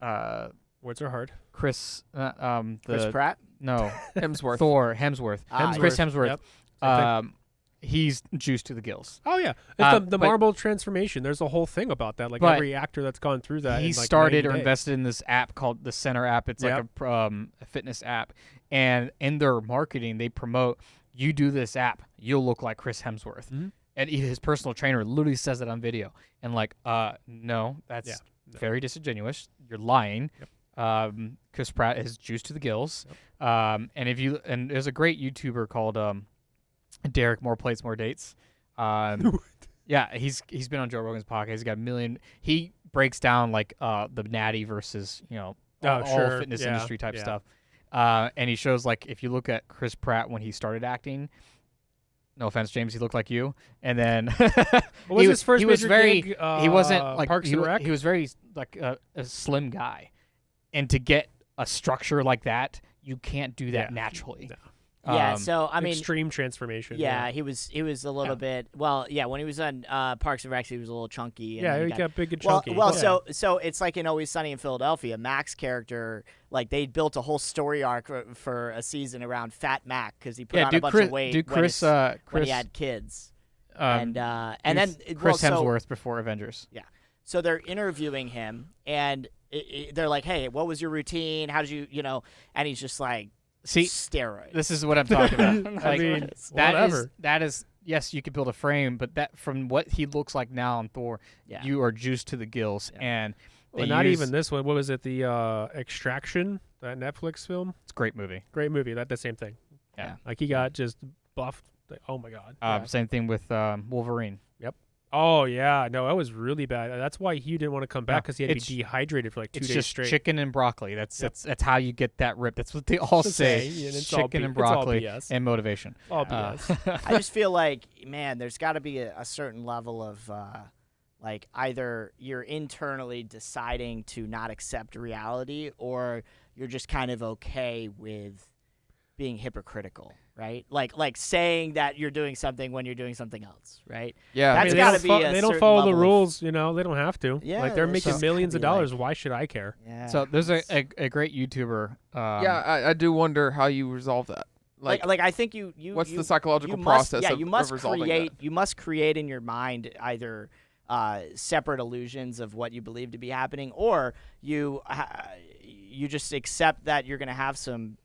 Words are hard. Chris. Chris Pratt. No, Hemsworth. Thor Hemsworth. Ah, Chris Hemsworth. Yep. Same thing. He's juiced to the gills. Oh yeah, it's the but- marble transformation. There's a whole thing about that. Like But every actor that's gone through that. He in like started 90 or days. invested in this app called the Center app. It's like a fitness app, and in their marketing, they promote you do this app, you'll look like Chris Hemsworth. Mm-hmm. And his personal trainer literally says it on video, and like, no, that's very disingenuous. You're lying. Yep. Chris Pratt is juiced to the gills. Yep. And there's a great YouTuber called Derek More Plates More Dates. Yeah, he's been on Joe Rogan's podcast. He's got a million. He breaks down like the natty versus all fitness industry type stuff. And he shows like if you look at Chris Pratt when he started acting. No offense, James. He looked like you, and then What was his first he was major very. gig, he wasn't like Parks and Rec? He was very like a slim guy, and to get a structure like that, you can't do that naturally. No. Yeah, so I mean, extreme transformation. yeah, he was a little bit. Well, yeah, when he was on Parks and Rec, he was a little chunky. And Yeah, then he got big and well, chunky. well, Yeah. so it's like in Always Sunny in Philadelphia. Mac's character, like they built a whole story arc for a season around Fat Mac because he put on a bunch of weight when he had kids. And then Chris well, so- Hemsworth before Avengers. Yeah. So they're interviewing him, and they're like, "Hey, what was your routine? How did you, And he's just like, See, steroids. this is what I'm talking about. I Like, mean, that whatever. is yes, you could build a frame, but that from what he looks like now on Thor, Yeah. you are juiced to the gills, and Well, not even this one. What was it? The Extraction, that Netflix film. It's a great movie. Great movie. That the same thing. Yeah. Like he got just buffed. Like, oh my god. Same thing with Wolverine. Oh yeah. No, that was really bad. That's why he didn't want to come back No, because he had to it's- be dehydrated for like 2 It's days just straight. chicken and broccoli. That's how you get that rip. That's what they all It's the say. same, and it's all Chicken and it's all broccoli BS. and motivation. All BS. I just feel like, man, there's got to be a certain level of, like, either you're internally deciding to not accept reality or you're just kind of okay with being hypocritical, right? Like saying that you're doing something when you're doing something else, right? Yeah, That's they gotta don't be a they don't certain follow the level of- rules, They don't have to. Yeah, like they're it's making just millions of gotta be dollars. Why should I care? Yeah. So there's a great YouTuber. yeah. I do wonder how you resolve that. Like I think you what's you, the psychological you process must, of, you must of resolving create that? you must create in your mind either separate illusions of what you believe to be happening, or you just accept that you're going to have some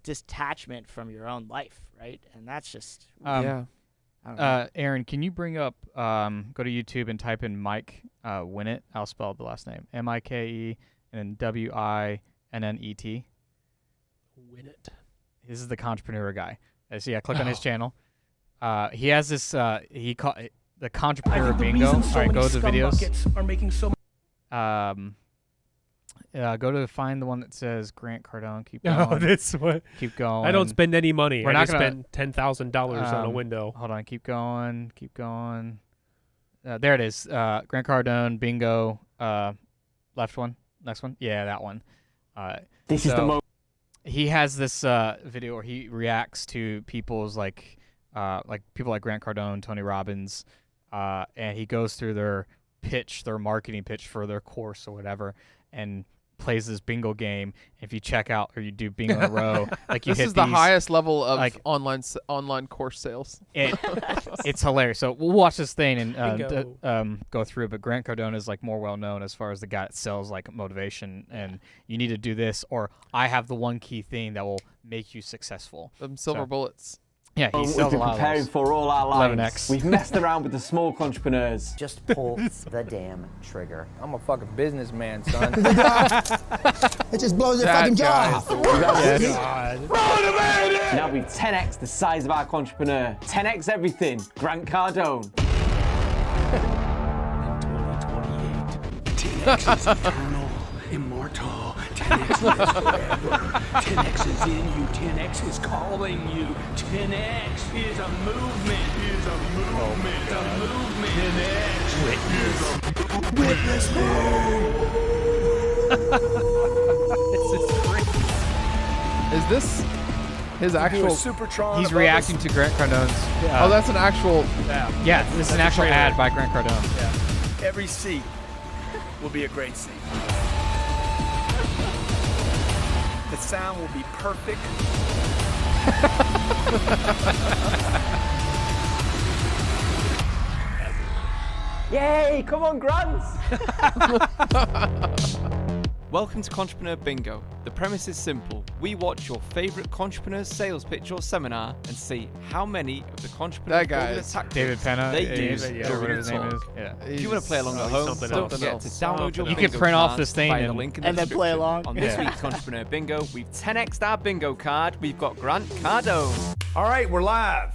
detachment from your own life, right? And that's just Yeah. I don't know. Aaron, can you bring up go to YouTube and type in Mike Winnet? I'll spell the last name Mike and then Winnet. Win it. This is the entrepreneur guy. So yeah, click on his channel. He has this he call the entrepreneur bingo. All right, go to the videos. Are making so Go to find the one that says Grant Cardone. Keep going. Oh, this one. Keep going. I don't spend any money. We're I not just gonna- spend $10,000 on a window. Hold on. Keep going. Keep going. There it is. Grant Cardone bingo. Left one. Next one. Yeah, that one. This is the moment. He has this video where he reacts to people's like people like Grant Cardone, Tony Robbins, and he goes through their pitch, their marketing pitch for their course or whatever, and plays this bingo game. If you check out or you do bingo in a row, like you This hit is the these, highest level of like- online course sales. it's hilarious. So we'll watch this thing and Bingo. go through it. But Grant Cardone is like more well known as far as the guy that sells like motivation and you need to do this, or I have the one key thing that will make you successful. Silver So- bullets. Yeah, he We've sells a been lot of preparing those. for all our lives. 11X. We've messed around with the small entrepreneurs. Just pull the damn trigger. I'm a fucking businessman, son. It just blows your That fucking guy jaw is off. the worst. Now we've 10x the size of our entrepreneur. 10x everything. Grant Cardone. 10x is eternal, immortal. 10x lives forever. 10x is in you. 10x is calling you. 10x is a movement. Is a movement. A movement. 10x witness me. Is this his actual? He's reacting to Grant Cardone's. Oh, that's an actual. Yeah, this is an actual ad by Grant Cardone. Yeah. Every seat will be a great seat. The sound will be perfect. Yay! Come on, Grant! Welcome to Entrepreneur Bingo. The premise is simple. We watch your favorite entrepreneur's sales pitch or seminar and see how many of the entrepreneur's tactics David Penna, they use or during whatever the his name talk. is. Yeah. If you want to play along at home, don't forget to download your You bingo can print off card this thing via the and link in the then play description. along. On this week's Entrepreneur Bingo, we've 10x'd our bingo card. We've got Grant Cardone. All right, we're live.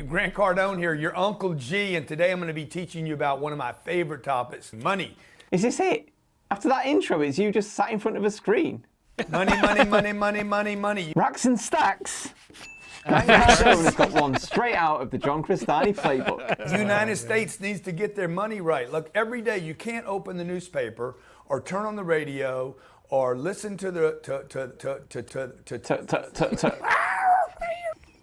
Grant Cardone here, your Uncle G, and today I'm going to be teaching you about one of my favorite topics, money. Is this it? After that intro, it's you just sat in front of a screen. Money, money, money, money, money, money. Racks and stacks. Grant Cardone has got one straight out of the John Crestani playbook. The United States needs to get their money right. Look, every day you can't open the newspaper or turn on the radio or listen to the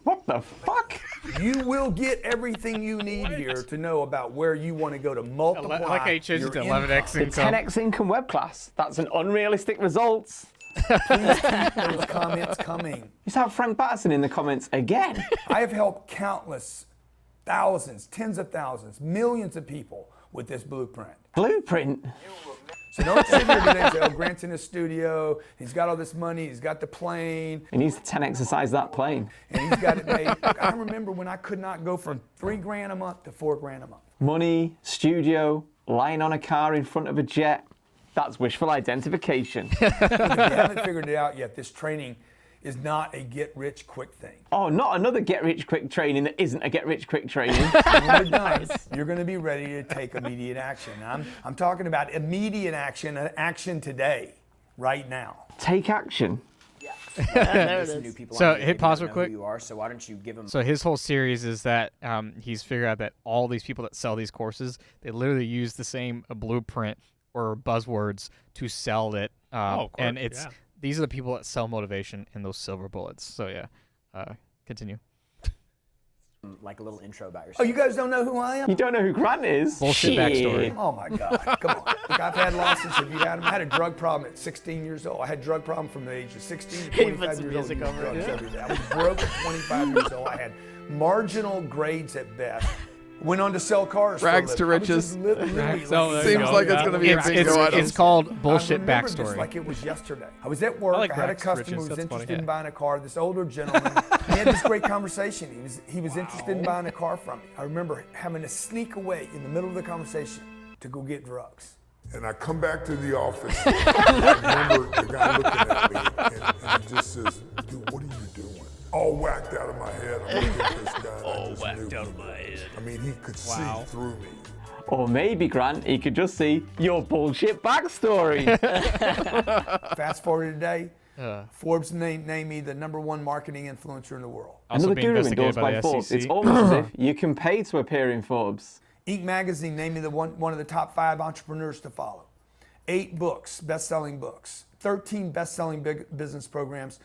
What the fuck? You will get everything you need here to know about where you want to go to multiply. I like how you changed it to your 11x The income. 10x income web class. That's an unrealistic result. Please keep those comments coming. Just have Frank Patterson in the comments again. I have helped countless, thousands, tens of thousands, millions of people with this blueprint. Blueprint. So don't sit here today and say, oh, Grant's in his studio, he's got all this money, he's got the plane. He needs to 10exercise that plane. And he's got it made. Look, I remember when I could not go from $3,000 a month to $4,000 a month. Money, studio, lying on a car in front of a jet. That's wishful identification. If you haven't figured it out yet, this training is not a get-rich-quick thing. Oh, not another get-rich-quick training that isn't a get-rich-quick training. When we're done, you're going to be ready to take immediate action. I'm talking about immediate action, action today, right now. Take action. There it is. So hit pause real quick. You are, so why don't you give them? So his whole series is that he's figured out that all these people that sell these courses, they literally use the same blueprint or buzzwords to sell it. And it's these are the people that sell motivation in those silver bullets. So yeah, continue. Like a little intro about Oh, yourself. you guys don't know who I am? You don't know who Grant is? Bullshit backstory. Oh my God, come on. Look, I've had losses. Have you had them? I had a drug problem at 16 years old. I had a drug problem from the age of 16 to He 25 puts years music old. over it, Drugs yeah. every day. I was broke at 25 years old. I had marginal grades at best. Went on to sell cars. Rags for a to living. I was just riches. literally Seems like it's going to be a bingo item. It's called bullshit I remember backstory. This like it was yesterday. I was at work. I like I had a rags to customer riches. who was That's interested funny. in buying a car. This older gentleman. We had this great conversation. He was interested in buying a car from me. I remember having to sneak away in the middle of the conversation to go get drugs. And I come back to the office. I remember the guy looking at me and he just says, dude, what are you doing? All whacked out of my head. I'm looking at this guy. All whacked out of my head. I mean, he could see through me. Or maybe, Grant, he could just see your bullshit backstory. Fast forward today, Forbes named me the #1 marketing influencer in the world. Also Another being guru investigated endorsed by by the Forbes. SEC. It's almost as if you can pay to appear in Forbes. Inc. magazine named me one of the top 5 entrepreneurs to follow. 8 books, best-selling books. 13 best-selling business programs.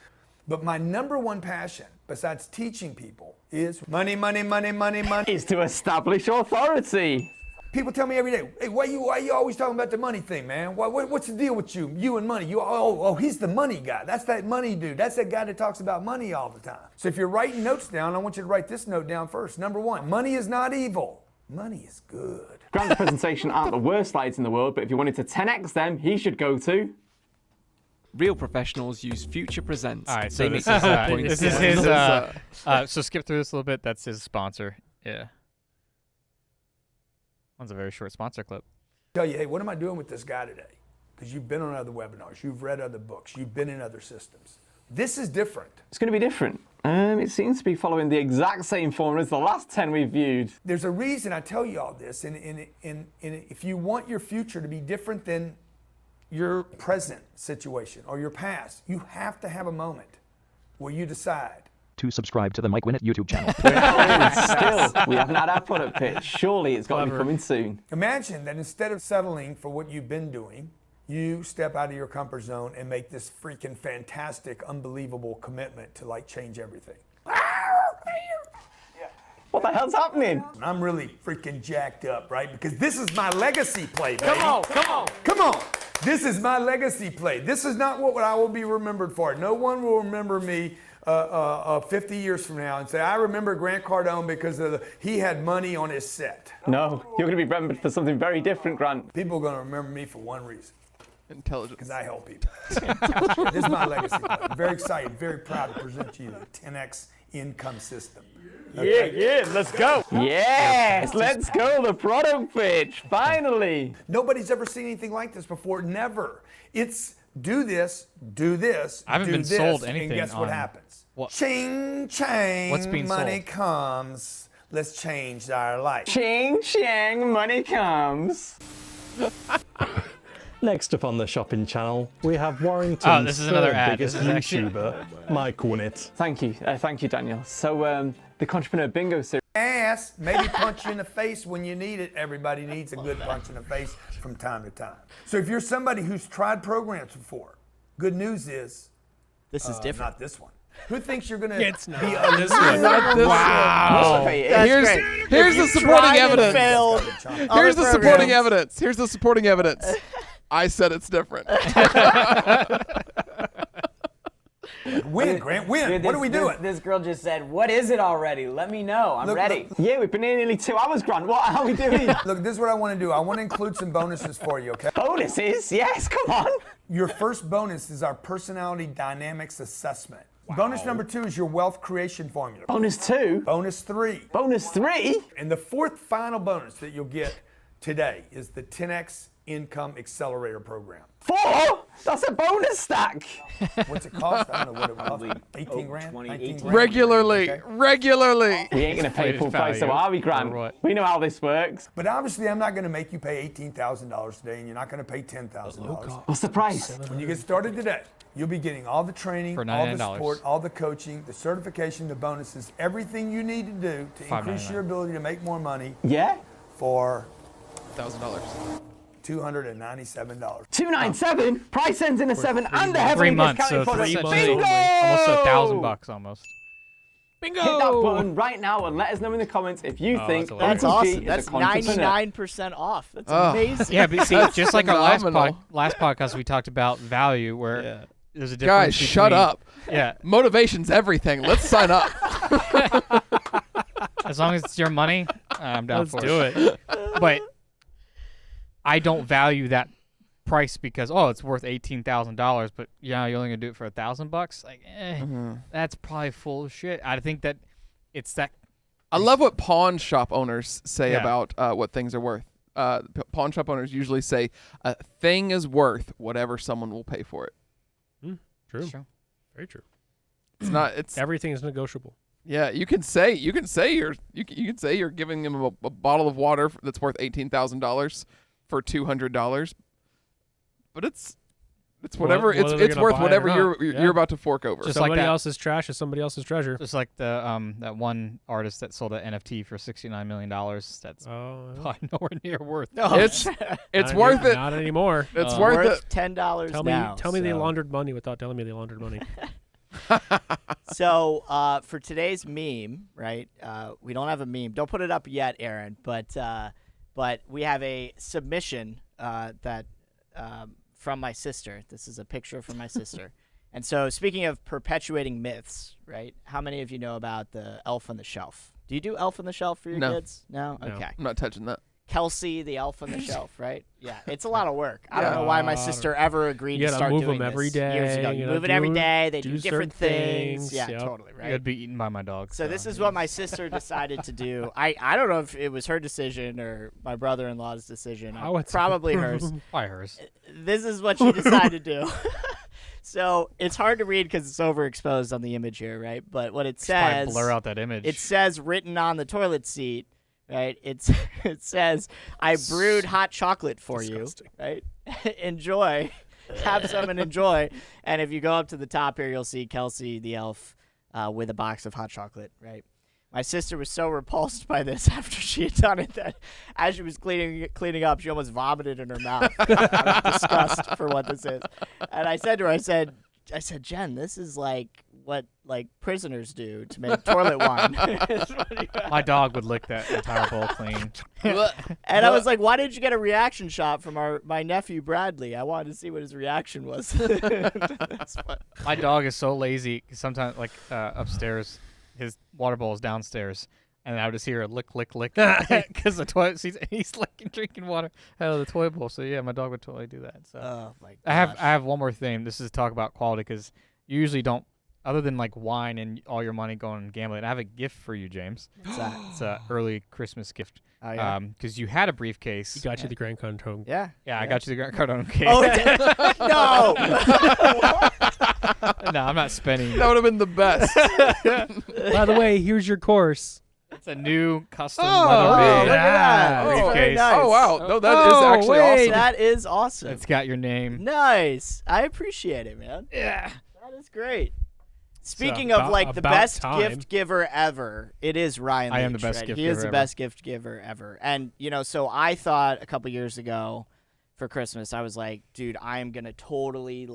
But my #1 passion, besides teaching people, is money, money, money, money, money. Is to establish authority. People tell me every day, hey, why you always talking about the money thing, man? What's the deal with you and money? He's the money guy. That's that money dude. That's that guy that talks about money all the time. So if you're writing notes down, I want you to write this note down first. #1, money is not evil. Money is good. Grant's presentation aren't the worst slides in the world, but if you wanted to 10x them, he should go to... Real professionals use Future Presents. All right, They so make this is his. points. So skip through this a little bit. That's his sponsor. Yeah. One's a very short sponsor clip. Tell you, hey, what am I doing with this guy today? Because you've been on other webinars, you've read other books, you've been in other systems. This is different. It's going to be different. It seems to be following the exact same formula as the last 10 we've viewed. There's a reason I tell you all this, and if you want your future to be different than your present situation or your past. You have to have a moment where you decide to subscribe to the Mike Winnett YouTube channel. Still, we haven't had our product pitch. Surely it's got to be coming soon. Imagine that instead of settling for what you've been doing, you step out of your comfort zone and make this freaking fantastic, unbelievable commitment to like change everything. What the hell's happening? I'm really freaking jacked up, right? Because this is my legacy play, baby. Come on, come on. Come on. This is my legacy play. This is not what I will be remembered for. No one will remember me 50 years from now and say, I remember Grant Cardone because he had money on his set. No, you're going to be remembered for something very different, Grant. People are going to remember me for one reason. Intelligence. Because I help people. This is my legacy play. I'm very excited, very proud to present to you the 10X income system. Okay. Yeah, let's go. Yes, let's go. The product pitch, finally. Nobody's ever seen anything like this before. Never. It's do this, I haven't been sold anything. And guess what happens? What? Ching, chang, What's being money sold? Comes. Let's change our life. Ching, chang, money comes. Next up on the shopping channel, we have Warrington's this is another ad. biggest This is actually- YouTuber, Mike Winnett. Thank you, Daniel. So, the Entrepreneur Bingo series. Ass, maybe punch you in the face when you need it. Everybody needs a good punch in the face from time to time. So if you're somebody who's tried programs before, good news is this is different. Not this one. Who thinks you're gonna It's be not a this one. Not this Wow. one. That's Here's great. here's If the you supporting tried and evidence. failed Here's other the supporting programs. evidence. Here's the supporting evidence. I said it's different. Win, Grant, win. Dude, What are we doing? This girl just said, what is it already? Let me know. I'm ready. Yeah, we've been here nearly 2 hours, Grant. What are we doing? Look, this is what I want to do. I want to include some bonuses for you, okay? Bonuses? Yes, come on. Your first bonus is our personality dynamics assessment. Bonus number 2 is your wealth creation formula. Bonus 2? Bonus 3. Bonus 3? And the fourth final bonus that you'll get today is the 10X Income Accelerator Program. 4? That's a bonus stack. What's it cost? I don't know what it cost. 18 grand? 19 grand? Regularly. Okay. Regularly. We ain't going to pay full price, so value. are we, Grant? Or what? We know how this works. But obviously, I'm not going to make you pay $18,000 today, and you're not going to pay $10,000. What's the price? When you get started today, you'll be getting all the training, For all the $99. support, all the coaching, the certification, the bonuses, everything you need to do to increase $5.99. your ability to make more money Yeah? for $1,000. $297. $297? Price ends in a 7 and a heavily 3 months, so discounted it's product. essentially Bingo! almost $1,000 almost. Bingo! Hit that button right now and let us know in the comments if you think that's That's Uncle G awesome. is That's a entrepreneur. 99% off. That's Oh. amazing. Yeah, but see, just like our phenomenal. last podcast, we talked about value, where there's a difference. Guys, shut between- up. Yeah, Motivation's everything. Let's sign up. as long as it's your money, I'm down Let's for do it. But I don't value that price because it's worth $18,000, but you're only gonna do it for $1,000. Like, that's probably full of shit. I think that it's that. I love what pawn shop owners say Yeah. about what things are worth. Pawn shop owners usually say a thing is worth whatever someone will pay for it. True. True. Very true. It's not. It's Everything is negotiable. yeah. You can say you're giving them a bottle of water that's worth $18,000 for $200, but it's whatever whether they're it's gonna worth buy it whatever or not. you're about to fork over. Just like Somebody that. else's trash is somebody else's treasure. Just like the that one artist that sold an NFT for $69 million. That's Oh, probably nowhere near worth. It's not worth it. Not anymore. It's worth it. Worth $10 Tell me, now. tell me they so. laundered money without telling me they laundered money. So for today's meme, right? We don't have a meme. Don't put it up yet, Aaron. But we have a submission that from my sister. This is a picture from my sister. And so speaking of perpetuating myths, right? How many of you know about the Elf on the Shelf? Do you do Elf on the Shelf for your No. kids? No? No. Okay. I'm not touching that. Kelsey, the Elf on the Shelf, right? Yeah, it's a lot of work. I don't know why my sister ever agreed You to gotta start move doing them every this day. years ago. You You gotta move it every do- day. They do do different certain things. things. Yeah, Yep. totally, right? You'd be eaten by my dog. So this is what my sister decided to do. I don't know if it was her decision or my brother-in-law's decision. Probably hers. Probably hers. This is what she decided to do. So it's hard to read because it's overexposed on the image here, right? But what it Probably says, blur out that image. it says written on the toilet seat, right? It says, "I brewed hot chocolate for Disgusting. you." Right? Enjoy. Have some and enjoy. And if you go up to the top here, you'll see Kelsey the elf with a box of hot chocolate. Right? My sister was so repulsed by this after she had done it that as she was cleaning up, she almost vomited in her mouth out of disgust for what this is. And I said to her, I said, Jen, this is like what prisoners do to make toilet wine. My dog would lick that entire bowl clean. And I was like, why didn't you get a reaction shot from my nephew Bradley? I wanted to see what his reaction was. My dog is so lazy. Sometimes, upstairs, his water bowl is downstairs, and I would just hear a lick, lick, lick, because the toilet he's drinking water out of the toilet bowl. So yeah, my dog would totally do that. So oh my gosh. I have one more thing. This is to talk about quality, because you usually don't, other than like wine and all your money going and gambling. I have a gift for you, James. What's that? It's an early Christmas gift. Oh, yeah. Because you had a briefcase. He got you the Grand Cardone. Yeah. Yeah, I got you the Grand Cardone case. Oh, no. No, I'm not spending. That would have been the best. By the way, here's your course. It's a new custom look leather-made at that. briefcase. Nice. Oh, wow. No, that is actually awesome. That is awesome. It's got your name. Nice. I appreciate it, man. Yeah. That is great. Speaking So of the about best time. gift giver ever, it is Ryan Leach. I am the best right? gift He is giver the ever. best gift giver ever. And, so I thought a couple years ago for Christmas, I was like, dude, I am going to totally,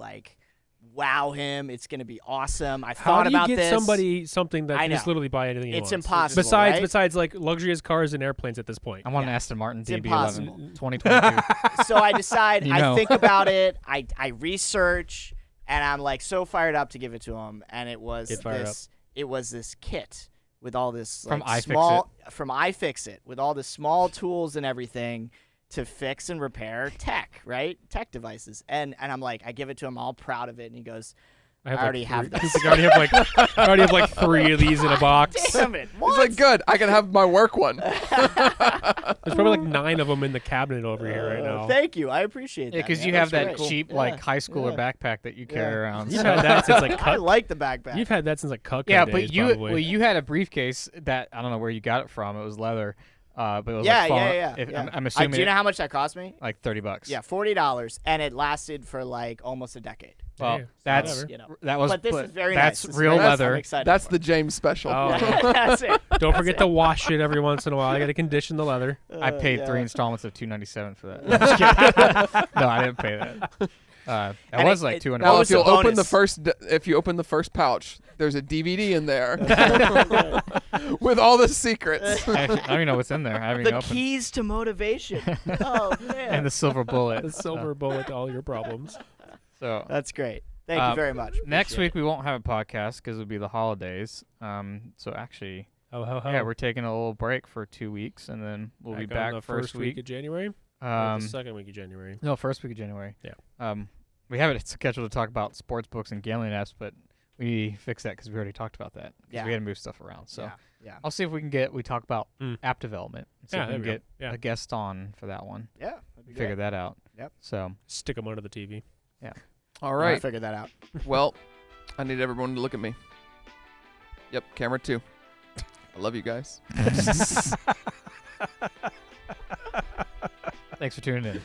wow him. It's going to be awesome. I thought about this. How do you get somebody something that I can just know. literally buy anything he It's wants? impossible, Besides right? like luxurious cars and airplanes at this point. I want an Aston Martin It's DB11 impossible. 2022. So I decide, You I know. think about it, I research, and I'm so fired up to give it to him. And it was Get fired this kit with all this From from iFixit with all the small tools and everything to fix and repair tech devices. And I'm like, I give it to him, all proud of it, and he goes, I already have this. He's like, I already have 3 of these in a box. Damn it! He's like, good. I can have my work one. There's probably 9 of them in the cabinet over here right now. Thank you, I appreciate that. Yeah, because man. you have That's that great. cheap Yeah. high schooler backpack that you carry around. You've so- had that since I like the backpack. You've had that since Cutco Yeah, days, but you probably. you had a briefcase that I don't know where you got it from. It was leather, but it was Yeah, like falling- yeah. if- yeah. I'm assuming do you know how much that cost me? like $30. Yeah, $40, and it lasted for almost a decade. Well, Hey, that's whatever. that was. But this is very that's nice. This is real very nice. leather. I'm excited That's for the it. James special. Oh. That's it. Don't forget to wash it every once in a while. You got to condition the leather. I paid yeah. 3 installments of $297 for that. No, I'm just kidding. No, I didn't pay that. That And was it- like it- $200. Now, was if you the open bonus? if you open the first pouch, there's a DVD in there with all the secrets. Actually, I don't even know what's in there. I haven't even The opened. keys to motivation. Oh man, And the silver bullet. The silver bullet to all your problems. So that's great. Thank you very much. next Appreciate week we won't have a podcast because it'll be the holidays. So actually, Oh, ho, ho. yeah, we're taking a little break for 2 weeks, and then we'll be on back the first week of January? Or the second week of January? No, first week of January. Yeah. We have it scheduled to talk about sports books and gambling apps, but we fixed that because we already talked about that. 'Cause Yeah. we had to move stuff around. So Yeah. I'll see if we can talk about app development. See Yeah, if we can there we get go. Yeah. a guest on for that one. Yeah, that'd be Figure great. that out. Yep. So Stick them under the TV. yeah. All I'll right. figure that out. Well, I need everyone to look at me. Yep, camera 2. I love you guys. Thanks for tuning in.